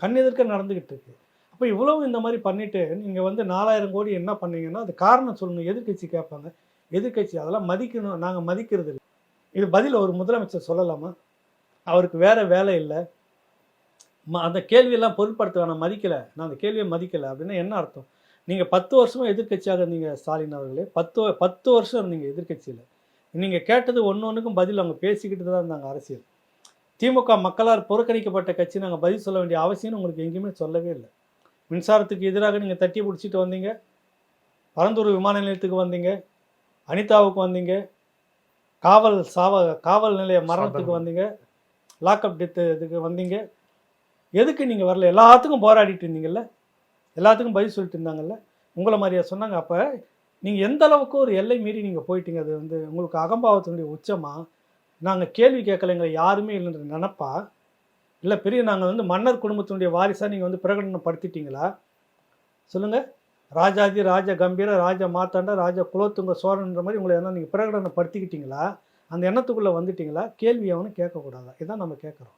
Speaker 4: கண் எதிர்க்க நடந்துக்கிட்டு இருக்கு. அப்போ இவ்வளவு இந்த மாதிரி பண்ணிவிட்டு நீங்கள் வந்து 4000 கோடி என்ன பண்ணீங்கன்னா அது காரணம் சொல்லணும். எதிர்கட்சி கேட்பாங்க, எதிர்கட்சி அதெல்லாம் மதிக்கணும், நாங்கள் மதிக்கிறது இல்லை. இது பதில் ஒரு முதலமைச்சர் சொல்லலாமா? அவருக்கு வேறு வேலை இல்லை, அந்த கேள்வியெல்லாம் பொருட்படுத்த வேணாம், மதிக்கலை, நான் அந்த கேள்வியை மதிக்கலை அப்படின்னா என்ன அர்த்தம்? நீங்கள் 10 வருஷமாக எதிர்கட்சியாக இருந்தீங்க ஸ்டாலின் அவர்களே, 10 வருஷம் இருந்தீங்க எதிர்கட்சியில். நீங்கள் கேட்டது ஒன்றுக்கும் பதில் அவங்க பேசிக்கிட்டு தான் இருந்தாங்க. அரசியல் திமுக மக்களால் புறக்கணிக்கப்பட்ட கட்சி, நாங்கள் பதில் சொல்ல வேண்டிய அவசியம் உங்களுக்கு எங்கேயுமே சொல்லவே இல்லை. மின்சாரத்துக்கு எதிராக நீங்கள் தட்டி பிடிச்சிட்டு வந்தீங்க, பரந்தூர் விமான நிலையத்துக்கு வந்தீங்க, அனிதாவுக்கு வந்தீங்க, காவல் நிலைய மரணத்துக்கு வந்தீங்க, லாக்அப் டெத்து இதுக்கு வந்தீங்க. எதுக்கு நீங்கள் வரல? எல்லாத்துக்கும் போராடிட்டு இருந்தீங்கல்ல, எல்லாத்துக்கும் பதில் சொல்லிட்டு இருந்தாங்கல்ல, உங்களை மாதிரியா சொன்னாங்க. அப்போ நீங்கள் எந்த அளவுக்கு ஒரு எல்லை மீறி நீங்கள் போயிட்டீங்க. அது வந்து உங்களுக்கு அகம்பாவத்தினுடைய உச்சமாக நாங்கள் கேள்வி கேட்கலைங்க யாருமே இல்லைன்ற நினப்பா, இல்லை பெரிய நாங்கள் வந்து மன்னர் குடும்பத்தினுடைய வாரிசாக நீங்கள் வந்து பிரகடனப்படுத்திட்டீங்களா? சொல்லுங்கள். ராஜாதி ராஜ கம்பீர ராஜ மாத்தாண்ட ராஜ குலோத்துங்க சோழன்ற மாதிரி உங்களை என்ன நீங்கள் பிரகடனப்படுத்திக்கிட்டீங்களா? அந்த எண்ணத்துக்குள்ளே வந்துட்டிங்களா? கேள்வி அவனு கேட்கக்கூடாதா? இதான் நம்ம கேட்குறோம்.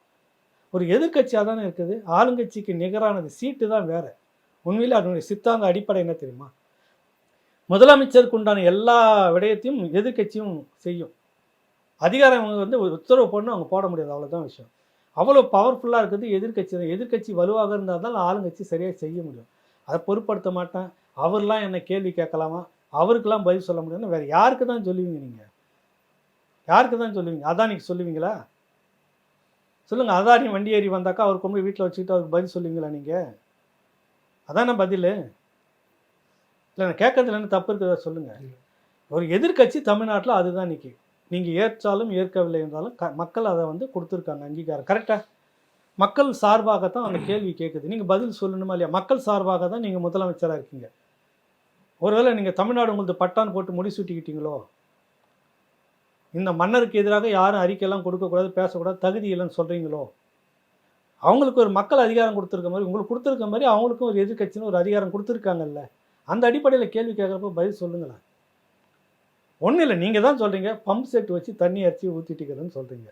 Speaker 4: ஒரு எதிர்கட்சியாக தானே இருக்குது, ஆளுங்கட்சிக்கு நிகரானது சீட்டு தான் வேறு. உண்மையில் அதனுடைய சித்தாந்த அடிப்படை என்ன தெரியுமா? முதலமைச்சருக்கு உண்டான எல்லா விடயத்தையும் எதிர்கட்சியும் செய்யும். அதிகாரம் வந்து உத்தரவு போடணும், அவங்க போட முடியாது, அவ்வளோதான் விஷயம். அவ்வளோ பவர்ஃபுல்லாக இருக்குது எதிர்கட்சி தான். எதிர்கட்சி வலுவாக இருந்தால் தான் ஆளுங்கட்சி சரியாக செய்ய முடியும். அதை பொருட்படுத்த மாட்டேன், அவர்லாம் என்னை கேள்வி கேட்கலாமா, அவருக்கெல்லாம் பதில் சொல்ல முடியும்னு வேறு யாருக்கு தான் சொல்லுவீங்க? நீங்கள் யாருக்கு தான் சொல்லுவீங்க? அதானிக்கு சொல்லுவீங்களா? சொல்லுங்கள். அதானி வண்டி ஏறி வந்தாக்கா அவர் கொண்டு போய் வீட்டில் வச்சுக்கிட்டு அவருக்கு பதில் சொல்லுவீங்களா? நீங்கள் அதான பதில். இல்லை நான் கேட்கறதுலன்னு தப்பு இருக்கிறத சொல்லுங்கள். ஒரு எதிர்க்கட்சி தமிழ்நாட்டில் அதுதான் நிற்கி. நீங்கள் ஏற்றாலும் ஏற்கவில்லை என்றாலும் மக்கள் அதை வந்து கொடுத்துருக்காங்க அங்கீகாரம். கரெக்டாக மக்கள் சார்பாகத்தான் அந்த கேள்வி கேட்குது. நீங்கள் பதில் சொல்லணுமா இல்லையா? மக்கள் சார்பாக தான் நீங்கள் முதலமைச்சராக இருக்கீங்க. ஒருவேளை நீங்கள் தமிழ்நாடு உங்களுக்கு பட்டான் போட்டு முடிசூட்டிக்கிட்டீங்களோ, இந்த மன்னருக்கு எதிராக யாரும் அறிக்கையெல்லாம் கொடுக்கக்கூடாது, பேசக்கூடாது, தகுதி இல்லைன்னு சொல்கிறீங்களோ, அவங்களுக்கு ஒரு மக்கள் அதிகாரம் கொடுத்துருக்க மாதிரி உங்களுக்கு கொடுத்துருக்க மாதிரி அவங்களுக்கும் ஒரு எதிர்க்கட்சின்னு ஒரு அதிகாரம் கொடுத்துருக்காங்கல்ல. அந்த அடிப்படையில் கேள்வி கேட்குறப்ப பதில் சொல்லுங்களேன். ஒன்றும் இல்லை, நீங்கள் தான் சொல்கிறீங்க பம்ப் செட் வச்சு தண்ணி அரைச்சி ஊற்றிட்டுக்கிறேன்னு சொல்கிறீங்க.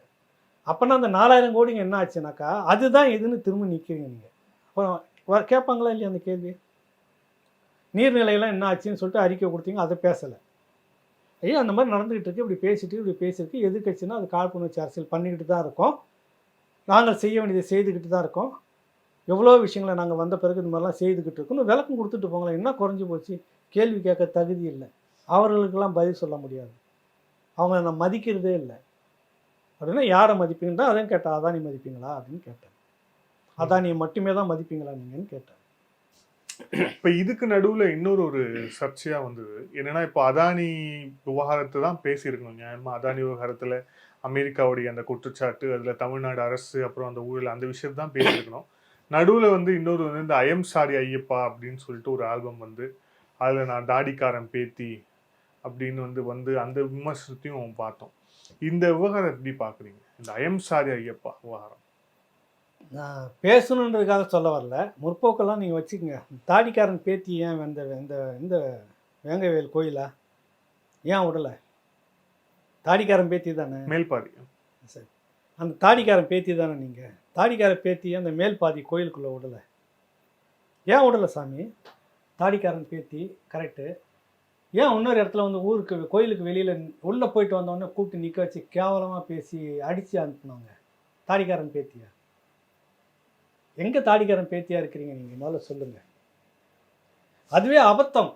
Speaker 4: அப்போனா அந்த 4000 கோடிங்க என்ன ஆச்சுனாக்கா அதுதான் இதுன்னு திரும்ப நிற்கிறீங்க நீங்கள். அப்புறம் கேட்பாங்களா இல்லையா அந்த கேள்வி? நீர்நிலையெல்லாம் என்ன ஆச்சுன்னு சொல்லிட்டு அறிக்கை கொடுத்தீங்க, அதை பேசலை. ஐயா அந்த மாதிரி நடந்துக்கிட்டு இருக்கு, இப்படி பேசியிருக்கு. எதிர்க்கட்சின்னா அது காழ்ப்புணர்ச்சி அரசியல் பண்ணிக்கிட்டு தான் இருக்கோம். நாங்கள் செய்ய வேண்டியதை செய்துக்கிட்டு தான் இருக்கோம். எவ்வளோ விஷயங்களை நாங்கள் வந்த பிறகு இந்த மாதிரிலாம் செய்துக்கிட்டு இருக்கோம்னு விளக்கம் கொடுத்துட்டு போங்களேன். என்ன குறைஞ்சி போச்சு? கேள்வி கேட்க தகுதி இல்லை, அவர்களுக்கெல்லாம் பதில் சொல்ல முடியாது, அவங்கள நான் மதிக்கிறதே இல்லை அப்படின்னா யாரை மதிப்பீங்கன்னா அதையும் கேட்டேன். அதானி மதிப்பீங்களா அப்படின்னு கேட்டேன். அதானியை மட்டுமே தான் மதிப்பீங்களா நீங்கன்னு கேட்டேன்.
Speaker 3: இப்போ இதுக்கு நடுவில் இன்னொரு ஒரு சர்ச்சையாக வந்தது என்னன்னா, இப்போ அதானி விவகாரத்தை தான் பேசியிருக்கணும் நியாயமாக. அதானி விவகாரத்தில் அமெரிக்காவுடைய அந்த குற்றச்சாட்டு, அதில் தமிழ்நாடு அரசு, அப்புறம் அந்த ஊழல், அந்த விஷயத்தை தான் பேசியிருக்கணும். நடுவில் வந்து இன்னொரு வந்து இந்த ஐஎம் சாரி ஐயப்பா அப்படின்னு சொல்லிட்டு ஒரு ஆல்பம் வந்து அதில் நான் தாடிக்காரன் பேத்தி அப்படின்னு வந்து அந்த விமர்சனத்தையும் பார்த்தோம். இந்த விவகாரம் எப்படி பார்க்குறீங்க, இந்த ஐஎம் சாரி ஐயப்பா விவகாரம்?
Speaker 4: நான் பேசணுன்றதுக்காக சொல்ல வரல, முற்போக்கெல்லாம் நீங்கள் வச்சுக்கோங்க. தாடிக்காரன் பேத்தி ஏன் இந்த வேங்கவேல் கோயிலா ஏன் விடலை? தாடிக்காரன் பேத்தி தானே
Speaker 3: மேல்பாதி.
Speaker 4: சரி, அந்த தாடிக்காரன் பேத்தி தானே நீங்கள். தாடிக்காரன் பேத்தியை அந்த மேல் பாதி கோயிலுக்குள்ளே விடலை. ஏன் விடலை சாமி? தாடிக்காரன் பேத்தி கரெக்டு. ஏன் இன்னொரு இடத்துல வந்து ஊருக்கு கோயிலுக்கு வெளியில் உள்ளே போயிட்டு வந்தோடனே கூப்பிட்டு நிற்க வச்சு கேவலமாக பேசி அடித்து அனுப்புனாங்க? தாடிக்காரன் பேத்தியா? எங்கே தாடிக்காரன் பேத்தியாக இருக்கிறீங்க நீங்கள் முதல்ல சொல்லுங்கள். அதுவே அபத்தம்.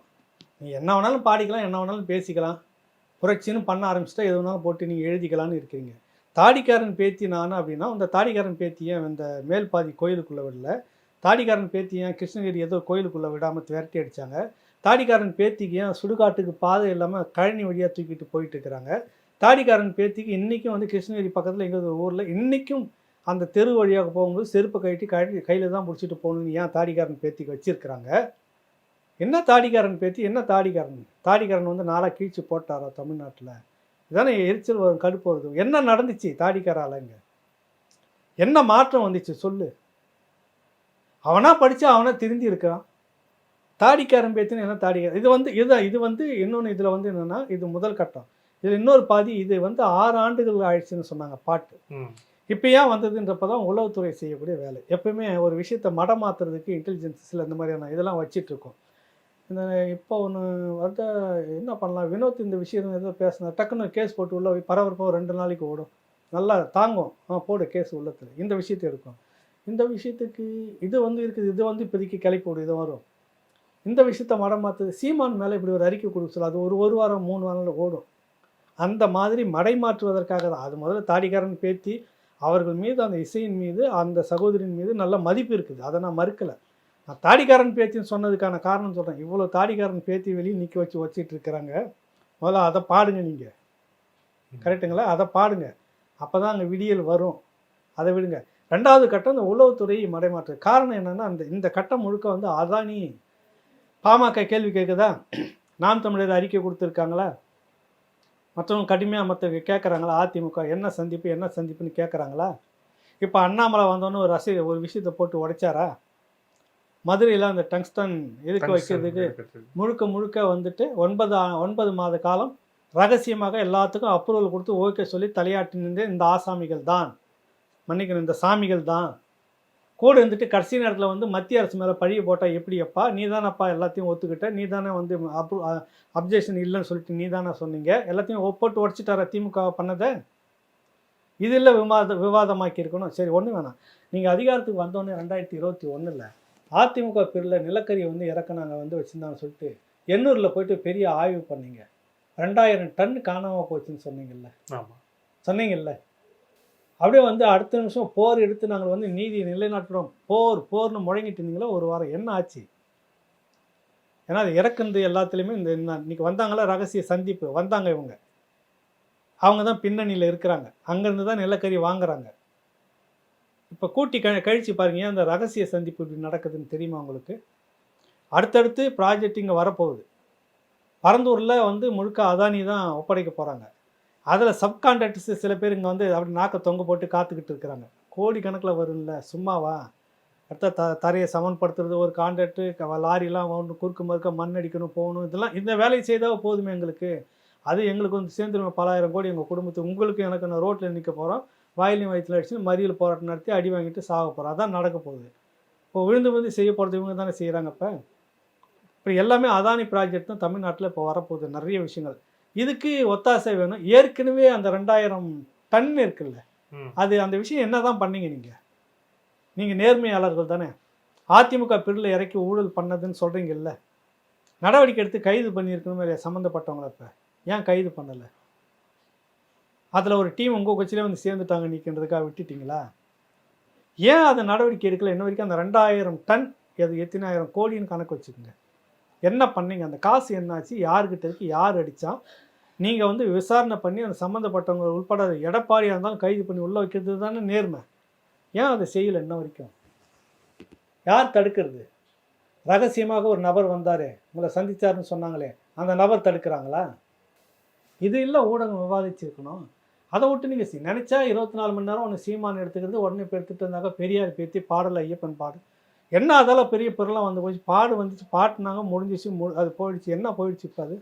Speaker 4: நீ என்ன வேணாலும் பாடிக்கலாம், என்ன வேணாலும் பேசிக்கலாம், புரட்சின்னு பண்ண ஆரம்பிச்சிட்டா எது வேணாலும் போட்டு நீங்கள் எழுதிக்கலான்னு இருக்கிறீங்க. தாடிக்காரன் பேத்தி நானும் அப்படின்னா அந்த தாடிக்காரன் பேத்தியை இந்த மேல் பாதி கோயிலுக்குள்ளே விடல. தாடிக்காரன் பேத்தியை கிருஷ்ணகிரி ஏதோ கோயிலுக்குள்ளே விடாமல் விரட்டி அடித்தாங்க. தாடிக்காரன் பேத்திக்கு ஏன் சுடுகாட்டுக்கு பாதை இல்லாமல் கழனி வழியாக தூக்கிட்டு போயிட்டு இருக்கிறாங்க. தாடிக்காரன் பேத்திக்கு இன்றைக்கும் வந்து கிருஷ்ணகிரி பக்கத்தில் எங்கள் ஊரில் இன்றைக்கும் அந்த தெரு வழியாக போகும்போது செருப்பை கழட்டி கையில் தான் பிடிச்சிட்டு போகணுன்னு ஏன் தாடிக்காரன் பேத்திக்கு வச்சுருக்கிறாங்க? என்ன தாடிக்காரன் பேத்தி, என்ன தாடிக்காரன் வந்து நாளாக கீழ்ச்சி போட்டாரா தமிழ்நாட்டில்? இதானே எரிச்சல் வரும், கடுப்பு வருது. என்ன நடந்துச்சு தாடிக்காராலங்க? என்ன மாற்றம் வந்துச்சு சொல்லு. அவனா படித்தா அவனா திருந்தி இருக்கிறான். தாடிக்காரன் பேத்தின்னு என்ன தாடிக்காரன்? இது வந்து இன்னொன்று இதில் வந்து என்னென்னா, இது முதல் கட்டம். இதில் இன்னொரு பாதி, இது வந்து 6 ஆண்டுகள் ஆயிடுச்சுன்னு சொன்னாங்க பாட்டு. இப்போ ஏன் வந்ததுன்றப்ப தான் உளவுத்துறை செய்யக்கூடிய வேலை. எப்பவுமே ஒரு விஷயத்தை மடம் மாற்றுறதுக்கு இன்டெலிஜென்ஸில் இந்த மாதிரியான இதெல்லாம் வச்சிட்ருக்கோம். இந்த இப்போ ஒன்று வந்து என்ன பண்ணலாம், வினோத் இந்த விஷயம் ஏதோ பேசினா டக்குன்னு கேஸ் போட்டு உள்ள பரபரப்பாக 2 நாளைக்கு ஓடும், நல்லா தாங்கும், போடு கேஸ் உள்ளத்தில் இந்த விஷயத்தை இருக்கும். இந்த விஷயத்துக்கு இது வந்து இருக்குது, இது வந்து இப்போதைக்கு கிளப்பி விடு, இது வரும். இந்த விஷயத்த மடம் மாற்றுது. சீமான் மேலே இப்படி ஒரு அறிக்கை கொடுக்க சொல்ல, அது ஒரு வாரம் 3 வாரம் ஓடும். அந்த மாதிரி மடை மாற்றுவதற்காக தான். அது முதல்ல தாடிக்காரன் பேத்தி அவர்கள் மீது, அந்த இசையின் மீது, அந்த சகோதரின் மீது நல்ல மதிப்பு இருக்குது, அதை நான் மறுக்கலை. நான் தாடிக்காரன் பேத்தின்னு சொன்னதுக்கான காரணம் சொல்கிறேன். இவ்வளோ தாடிக்காரன் பேத்தி வெளியே நிற்க வச்சிட்டு இருக்கிறாங்க. முதல்ல அதை பாடுங்க நீங்கள், கரெக்டுங்களா? அதை பாடுங்க, அப்போ தான் அங்கே விடியல் வரும். அதை விடுங்க. 2வது கட்டம் இந்த உளவுத்துறை மடைமாற்று. காரணம் என்னென்னா, இந்த கட்டம் முழுக்க வந்து அதானி பாமக கேள்வி கேட்குதா, நாம் தமிழர் அறிக்கை கொடுத்துருக்காங்களா, மற்றவங்க கடுமையாக மற்ற கேட்குறாங்களா, அதிமுக என்ன சந்திப்புன்னு கேட்குறாங்களா? இப்போ அண்ணாமலை வந்தோன்னு ஒரு விஷயத்தை போட்டு உடைச்சாரா? மதுரையில் அந்த டங்ஸ்டன் எதுக்கு வைக்கிறதுக்கு முழுக்க வந்துட்டு 9 மாத காலம் ரகசியமாக எல்லாத்துக்கும் அப்ரூவல் கொடுத்து ஓகே சொல்லி தலையாட்டி நின்று இந்த ஆசாமிகள் தான், மன்னிக்கணும், இந்த சாமிகள் தான் கூட இருந்துட்டு கடைசி நேரத்தில் வந்து மத்திய அரசு மேலே பழிய போட்டால் எப்படியப்பா, நீ தானப்பா எல்லாத்தையும் ஒத்துக்கிட்ட, நீ தானே வந்து அப்ஜெக்ஷன் இல்லைன்னு சொல்லிட்டு நீ தானே சொன்னீங்க, எல்லாத்தையும் போட்டு உடச்சிட்டார திமுக பண்ணதை? இது இல்லை விவாதமாக்கி இருக்கணும். சரி, ஒன்று வேணாம், நீங்கள் அதிகாரத்துக்கு வந்தோடனே 2021 அதிமுக பேரில் நிலக்கரியை வந்து இறக்குனாங்க வந்து வச்சுருந்தாங்கன்னு சொல்லிட்டு எண்ணூரில் போயிட்டு பெரிய ஆய்வு பண்ணீங்க. 2000 டன் காணாமல் போச்சுன்னு சொன்னீங்கல்ல?
Speaker 3: ஆமாம்,
Speaker 4: சொன்னீங்கல்ல. அப்படியே வந்து அடுத்த நிமிஷம் போர் எடுத்து நாங்கள் வந்து நீதி நிலைநாட்டுறோம், போர்னு முழங்கிட்டு இருந்தீங்களா? ஒரு வாரம் என்ன ஆச்சு? ஏன்னா அது இறக்குறது எல்லாத்துலேயுமே இன்னைக்கு வந்தாங்களா ரகசிய சந்திப்பு வந்தாங்க அவங்க தான் பின்னணியில் இருக்கிறாங்க, அங்கேருந்து தான் நிலக்கரி வாங்குறாங்க. இப்போ கூட்டி கழிச்சு பாருங்க, அந்த ரகசிய சந்திப்பு இப்படி நடக்குதுன்னு தெரியுமா உங்களுக்கு? அடுத்தடுத்து ப்ராஜெக்ட் இங்கே வரப்போகுது. பரந்தூரில் வந்து முழுக்க அதானி தான் ஒப்படைக்க போகிறாங்க. அதில் சப்கான்ட்ராக்டர்ஸ் சில பேர் இங்கே வந்து அப்படி நாக்கை தொங்க போட்டு காத்துக்கிட்டு இருக்கிறாங்க. கோடி கணக்கில் வரும்ல, சும்மாவா? அடுத்த தரையை சமன்படுத்துறது ஒரு கான்ட்ராக்டு, லாரிலாம் ஒன்று குறுக்கு மறுக்க மண் அடிக்கணும் போகணும், இதெல்லாம் இந்த வேலையை செய்தால் போதுமே எங்களுக்கு. அது எங்களுக்கு வந்து சேர்ந்துருமே 10,000 கோடி எங்கள் குடும்பத்துக்கு. உங்களுக்கு எனக்கு நான் ரோட்டில் நிற்க போகிறோம், வாயிலையும் வயிற்றுல அடிச்சு மறியல் போராட்டம் நடத்தி அடி வாங்கிட்டு சாக போகிறோம். அதான் நடக்க போகுது. இப்போ விழுந்து செய்ய போகிறது இவங்க தானே செய்கிறாங்க. இப்போ எல்லாமே அதானி ப்ராஜெக்ட் தான் தமிழ்நாட்டில் இப்போ வரப்போகுது. நிறைய விஷயங்கள் இதுக்கு ஒத்தாசை வேணும். ஏற்கனவே அந்த 2000 டன் இருக்குல்ல, அது அந்த விஷயம் என்ன தான் பண்ணீங்க நீங்கள் நேர்மையாளர்கள் தானே. அதிமுக பிரிவில் இறக்கி ஊழல் பண்ணதுன்னு சொல்கிறீங்கல்ல, நடவடிக்கை எடுத்து கைது பண்ணியிருக்கணுமே இல்லையா சம்மந்தப்பட்டவங்கள? இப்போ ஏன் கைது பண்ணலை? அதில் ஒரு டீம் உங்கள் கட்சியிலே வந்து சேர்ந்துட்டாங்க நீக்கின்றதுக்காக விட்டுட்டிங்களா? ஏன் அதை நடவடிக்கை எடுக்கல? இன்ன வரைக்கும் அந்த 2000 டன் அது எத்தனை ஆயிரம் கோடின்னு கணக்கு வச்சுக்கோங்க. என்ன பண்ணீங்க? அந்த காசு என்னாச்சு? யாருக்கிட்ட இருக்கு? யார் அடித்தா? நீங்கள் வந்து விசாரணை பண்ணி அந்த சம்மந்தப்பட்டவங்க உள்பட எடப்பாடியாக இருந்தாலும் கைது பண்ணி உள்ளே வைக்கிறது தானே நேர்மை. ஏன் அதை செய்யலை இன்ன வரைக்கும்? யார் தடுக்கிறது? ரகசியமாக ஒரு நபர் வந்தார், உங்களை சந்தித்தாருன்னு சொன்னாங்களே, அந்த நபர் தடுக்கிறாங்களா? இது இல்லை ஊடகம் விவாதிச்சிருக்கணும். அதை விட்டு நீங்கள் நினச்சா 24 மணி நேரம் ஒன்று சீமான் எடுத்துக்கிறது, உடனே இப்போ எடுத்துகிட்டு இருந்தாங்க பெரியார் பேத்தி பாடலை ஐயப்பன் பாடு. என்ன அதெல்லாம் பெரிய பொருளாக வந்து போச்சு, பாடு வந்துச்சு, பாட்டுனாங்க, முடிஞ்சிச்சு, அது போயிடுச்சு. என்ன போயிடுச்சு? இப்போ அது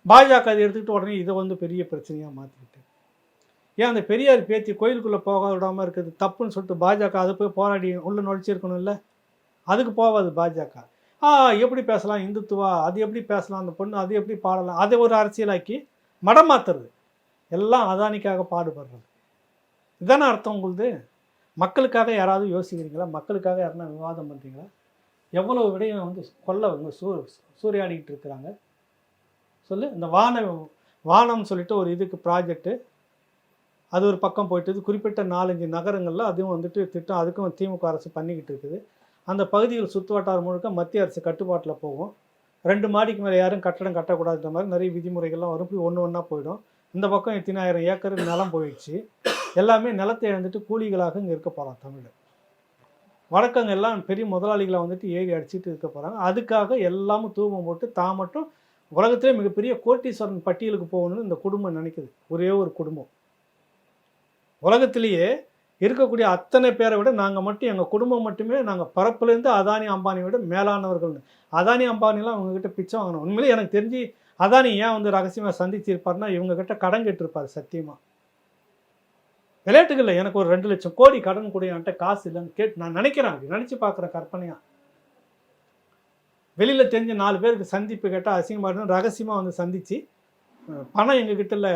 Speaker 4: பாஜக அதை எடுத்துக்கிட்டு உடனே இதை வந்து பெரிய பிரச்சனையாக மாற்றிக்கிட்டு. ஏன் அந்த பெரியார் பேத்தி கோயிலுக்குள்ளே போக விடாமல் இருக்குது தப்புன்னு சொல்லிட்டு பாஜக அதை போய் போராடி உள்ளே நுழைச்சிருக்கணும் இல்லை? அதுக்கு போகாது பாஜக. எப்படி பேசலாம் இந்துத்துவா, அது எப்படி பேசலாம் அந்த பொண்ணு, அது எப்படி பாடலாம், அதை ஒரு அரசியலாக்கி மடம் மாற்றுறது. எல்லாம் அதானிக்காக பாடுபடுறது. இதுதானே அர்த்தம் உங்களுது? மக்களுக்காக யாராவது யோசிக்கிறீங்களா? மக்களுக்காக யாருன்னா விவாதம் பண்ணுறீங்களா? எவ்வளோ விடையும் வந்து கொல்ல சூறையாடிக்கிட்டு இருக்கிறாங்க சொல்லு. இந்த வானம்னு சொல்லிட்டு ஒரு இதுக்கு ப்ராஜெக்ட்டு, அது ஒரு பக்கம் போயிட்டு குறிப்பிட்ட 4-5 நகரங்களில் அதுவும் வந்துட்டு திட்டம், அதுக்கும் திமுக அரசு பண்ணிக்கிட்டு இருக்குது. அந்த பகுதியில் சுற்றுவட்டாரம் முழுக்க மத்திய அரசு கட்டுப்பாட்டில் போகும். 2 மாடிக்கு மேலே யாரும் கட்டடம் கட்டக்கூடாதுன்ற மாதிரி நிறைய விதிமுறைகள்லாம் வரும். இப்படி ஒன்று ஒன்றா போயிடும். இந்த பக்கம் 10,000 ஏக்கர் நிலம் போயிடுச்சு. எல்லாமே நிலத்தை இழந்துட்டு கூலிகளாக இங்கே இருக்க போகிறான் தமிழ். வழக்கங்க எல்லாம் பெரிய முதலாளிகளை வந்துட்டு ஏறி அடிச்சுட்டு இருக்க போகிறாங்க. அதுக்காக எல்லாமும் தூபம் போட்டு தான் மட்டும் உலகத்திலே மிகப்பெரிய கோட்டீஸ்வரன் பட்டியலுக்கு போகணும்னு இந்த குடும்பம் நினைக்குது. ஒரே ஒரு குடும்பம். உலகத்திலேயே இருக்கக்கூடிய அத்தனை பேரை விட நாங்கள் மட்டும், எங்கள் குடும்பம் மட்டுமே நாங்கள் பரப்புலேருந்து அதானி அம்பானியை விட மேலானவர்கள்னு. அதானி அம்பானிலாம் அவங்கக்கிட்ட பிச்சை வாங்கணும். உண்மையிலே எனக்கு தெரிஞ்சு அதானி ஏன் வந்து ரகசியமாக சந்திச்சிருப்பார்னா இவங்ககிட்ட கடன் கேட்டிருப்பார் சத்தியமாக. விளையாட்டுகளில் எனக்கு ஒரு 2 லட்சம் கோடி கடன் கூட என்கிட்ட காசு இல்லைன்னு கேட்டு நான் நினைக்கிறேன், நினச்சி பார்க்குறேன் கற்பனையாக. வெளியில் தெரிஞ்ச 4 பேருக்கு சந்திப்பு கேட்டால் அசிங்கமாக இருந்தால் ரகசியமாக வந்து சந்தித்து பணம் எங்ககிட்ட இல்லை,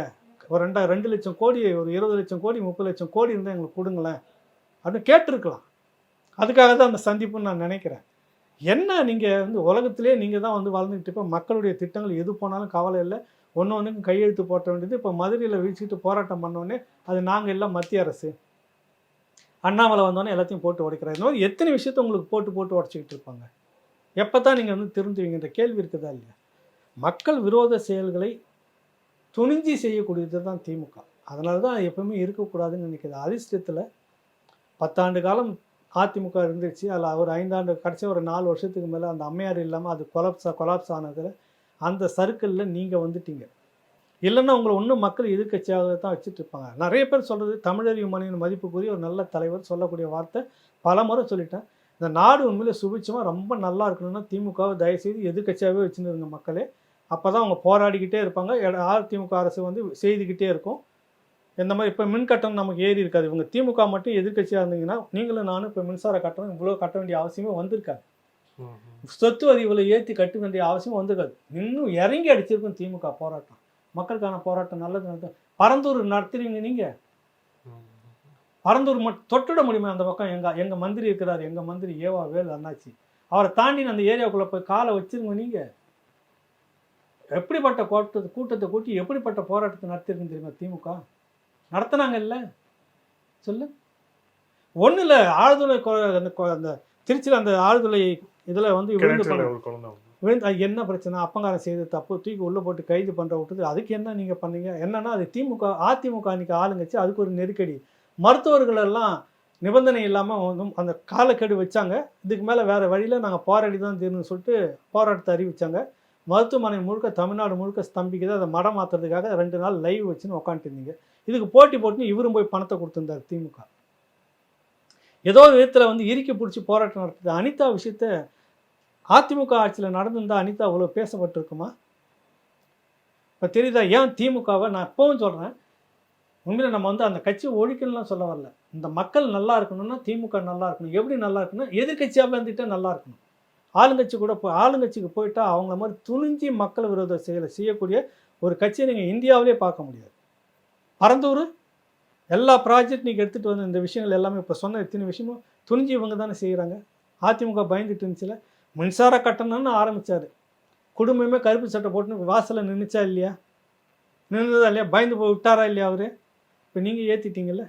Speaker 4: ஒரு 2 லட்சம் கோடி, ஒரு 20 லட்சம் கோடி, 30 லட்சம் கோடி இருந்தால் எங்களுக்கு கொடுங்களேன் அப்படின்னு கேட்டிருக்கலாம். அதுக்காக தான் அந்த சந்திப்புன்னு நான் நினைக்கிறேன். என்ன நீங்கள் வந்து உலகத்திலே நீங்கள் தான் வந்து வளர்ந்துக்கிட்டு இப்போ மக்களுடைய திட்டங்கள் எது போனாலும் கவலை இல்லை, ஒன்றுக்கும் கையெழுத்து போட்ட வேண்டியது. இப்போ மதுரையில் வீழ்ச்சிட்டு போராட்டம் பண்ணோடனே அது நாங்கள் எல்லாம் மத்திய அரசு, அண்ணாமலை வந்தோடனே எல்லாத்தையும் போட்டு உடைக்கிறாங்க. இந்த மாதிரி எத்தனை விஷயத்த உங்களுக்கு போட்டு உடச்சிக்கிட்டு இருப்பாங்க. எப்போ தான் நீங்கள் வந்து திருந்துவீங்கன்ற கேள்வி இருக்குதா இல்லையா? மக்கள் விரோத செயல்களை துணிஞ்சி செய்யக்கூடியது தான் திமுக. அதனால தான் எப்பவுமே இருக்கக்கூடாதுன்னு நினைக்கிது. அதிர்ஷ்டத்தில் 10 ஆண்டு காலம் அதிமுக இருந்துச்சு. அதில் ஒரு 5 ஆண்டு கடைசி ஒரு 4 வருஷத்துக்கு மேலே அந்த அம்மையார் இல்லாமல் அது கொலாப்ஸ் ஆனதில் அந்த சர்க்கிளில் நீங்கள் வந்துட்டீங்க. இல்லைன்னா உங்களை இன்னும் மக்கள் எதிர்க்கட்சியாக தான் வச்சுட்டு இருப்பாங்க. நிறைய பேர் சொல்கிறது தமிழறிவு மணியின் மதிப்புக்குரிய ஒரு நல்ல தலைவர் சொல்லக்கூடிய வார்த்தை பல முறை சொல்லிட்டேன். இந்த நாடு உண்மையிலே சுபிட்சமாக ரொம்ப நல்லா இருக்கணும்னா திமுகவை தயவுசெய்து எதிர்க்கட்சியாகவே வச்சுருந்துருங்க மக்களே. அப்போ தான் அவங்க போராடிக்கிட்டே இருப்பாங்க. அதிமுக அரசு வந்து செய்துக்கிட்டே இருக்கும். இந்த மாதிரி இப்போ மின்கட்டணம் நமக்கு ஏறி இருக்காது. இவங்க திமுக மட்டும் எதிர்க்கட்சியாக இருந்தீங்கன்னா நீங்களும் நானும் இப்போ மின்சார கட்டணம் இவ்வளோ கட்ட வேண்டிய அவசியமே வந்திருக்காது. சொத்து வரி இவ்வளோ ஏற்றி கட்ட வேண்டிய அவசியம் வந்திருக்காது. இன்னும் இறங்கி அடிச்சிருக்கும் திமுக போராட்டம். மக்களுக்கான போராட்டம் நல்லது. பரந்தூர் நடத்துறீங்க நீங்கள். பரந்தூர் மட்டும் தொட்டுட முடியுமா? அந்த பக்கம் எங்கள் மந்திரி இருக்கிறார், எங்கள் மந்திரி ஏவா வேல் அண்ணாச்சி, அவரை தாண்டி அந்த ஏரியாவுக்குள்ளே போய் காலை வச்சிருங்க. நீங்கள் எப்படிப்பட்ட கூட்டத்தை கூட்டி எப்படிப்பட்ட போராட்டத்தை நடத்திருக்குன்னு தெரியுமா திமுக? நடத்தினாங்க இல்லை சொல்லு. ஒன்றும் இல்லை, ஆழ்துளை அந்த திருச்சியில் அந்த ஆழ்துளை இதில் வந்து விழுந்து அது என்ன பிரச்சனை, அப்பங்காரன் செய்த தப்பு தூக்கி உள்ளே போட்டு கைது பண்ணுற விட்டது, அதுக்கு என்ன நீங்கள் பண்ணீங்க என்னன்னா அது அதிமுக அன்றைக்கி ஆளுங்கச்சு, அதுக்கு ஒரு நெருக்கடி. மருத்துவர்கள் எல்லாம் நிபந்தனை இல்லாமல் வந்து அந்த காலக்கெடு வச்சாங்க. இதுக்கு மேலே வேறு வழியில் நாங்கள் போராடி தான் தீர்னு சொல்லிட்டு போராட்டத்தை அறிவித்தாங்க. மருத்துவமனை முழுக்க தமிழ்நாடு முழுக்க ஸ்தம்பிக்குது. அதை மடம் மாற்றுறதுக்காக 2 நாள் லைவ் வச்சுன்னு உட்காந்துட்டு இருந்தீங்க. இதுக்கு போட்டி போட்டுன்னு இவரும் போய் பணத்தை கொடுத்துருந்தார் திமுக. ஏதோ விதத்தில் வந்து இறுக்கி பிடிச்சி போராட்டம் நடத்துது. அனிதா விஷயத்த அதிமுக ஆட்சியில் நடந்திருந்தால் அனிதா அவ்வளோ பேசப்பட்டிருக்குமா? இப்போ தெரியுதா ஏன் திமுகவை நான் எப்பவும் சொல்கிறேன், உண்மையில் நம்ம வந்து அந்த கட்சி ஒழிக்கணும்லாம் சொல்ல வரல. இந்த மக்கள் நல்லா இருக்கணும்னா திமுக நல்லா இருக்கணும். எப்படி நல்லா இருக்கணும், எதிர்கட்சியாக வந்துட்டா நல்லா இருக்கணும். ஆளுங்கட்சி கூட ஆளுங்கட்சிக்கு போயிட்டா அவங்கள மாதிரி துணிஞ்சி மக்கள் விரோத செயலை செய்யக்கூடிய ஒரு கட்சியை நீங்கள் இந்தியாவிலே பார்க்க முடியாது. பரந்தூர் எல்லா ப்ராஜெக்ட் நீங்கள் எடுத்துகிட்டு வந்து இந்த விஷயங்கள் எல்லாமே இப்போ சொன்ன இத்தனை விஷயமும் துணிஞ்சி இவங்க தானே செய்கிறாங்க. அதிமுக பயந்துட்டு இருந்துச்சுல, மின்சார கட்டணம்னு ஆரம்பித்தார், குடும்பமே கருப்பு சட்டை போட்டுன்னு வாசலில் நின்றுச்சா இல்லையா, நின்றுதா இல்லையா, பயந்து போய் விட்டாரா இல்லையா அவர்? இப்போ நீங்கள் ஏற்றிட்டீங்கல்ல.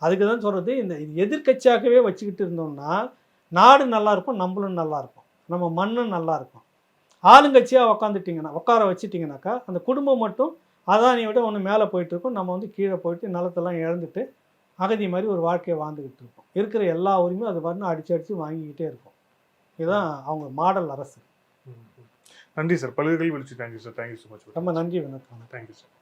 Speaker 4: அதுக்கு தான் சொல்கிறது, இந்த எதிர்கட்சியாகவே வச்சுக்கிட்டு இருந்தோம்னா நாடு நல்லா இருக்கும், நம்மளும் நல்லா இருக்கும், நம்ம மண்ணும் நல்லா இருக்கும். ஆளுங்கட்சியாக உட்கார வச்சுட்டிங்கனாக்கா அந்த குடும்பம் மட்டும் அதானியை விட ஒன்று மேலே போயிட்டுருக்கும், நம்ம வந்து கீழே போயிட்டு நிலத்தெல்லாம் இழந்துட்டு அகதி மாதிரி ஒரு வாழ்க்கையை வாழ்ந்துக்கிட்டு இருப்போம். இருக்கிற எல்லா உரிமையும் அது வரணும் அடித்து வாங்கிக்கிட்டே இருக்கும். இதுதான் அவங்க மாடல் அரசு.
Speaker 3: நன்றி சார், பல்வேறு கேள்வி. Thank you sir, thank you so much.
Speaker 4: ரொம்ப நன்றி, வணக்கம்.
Speaker 3: Thank you sir.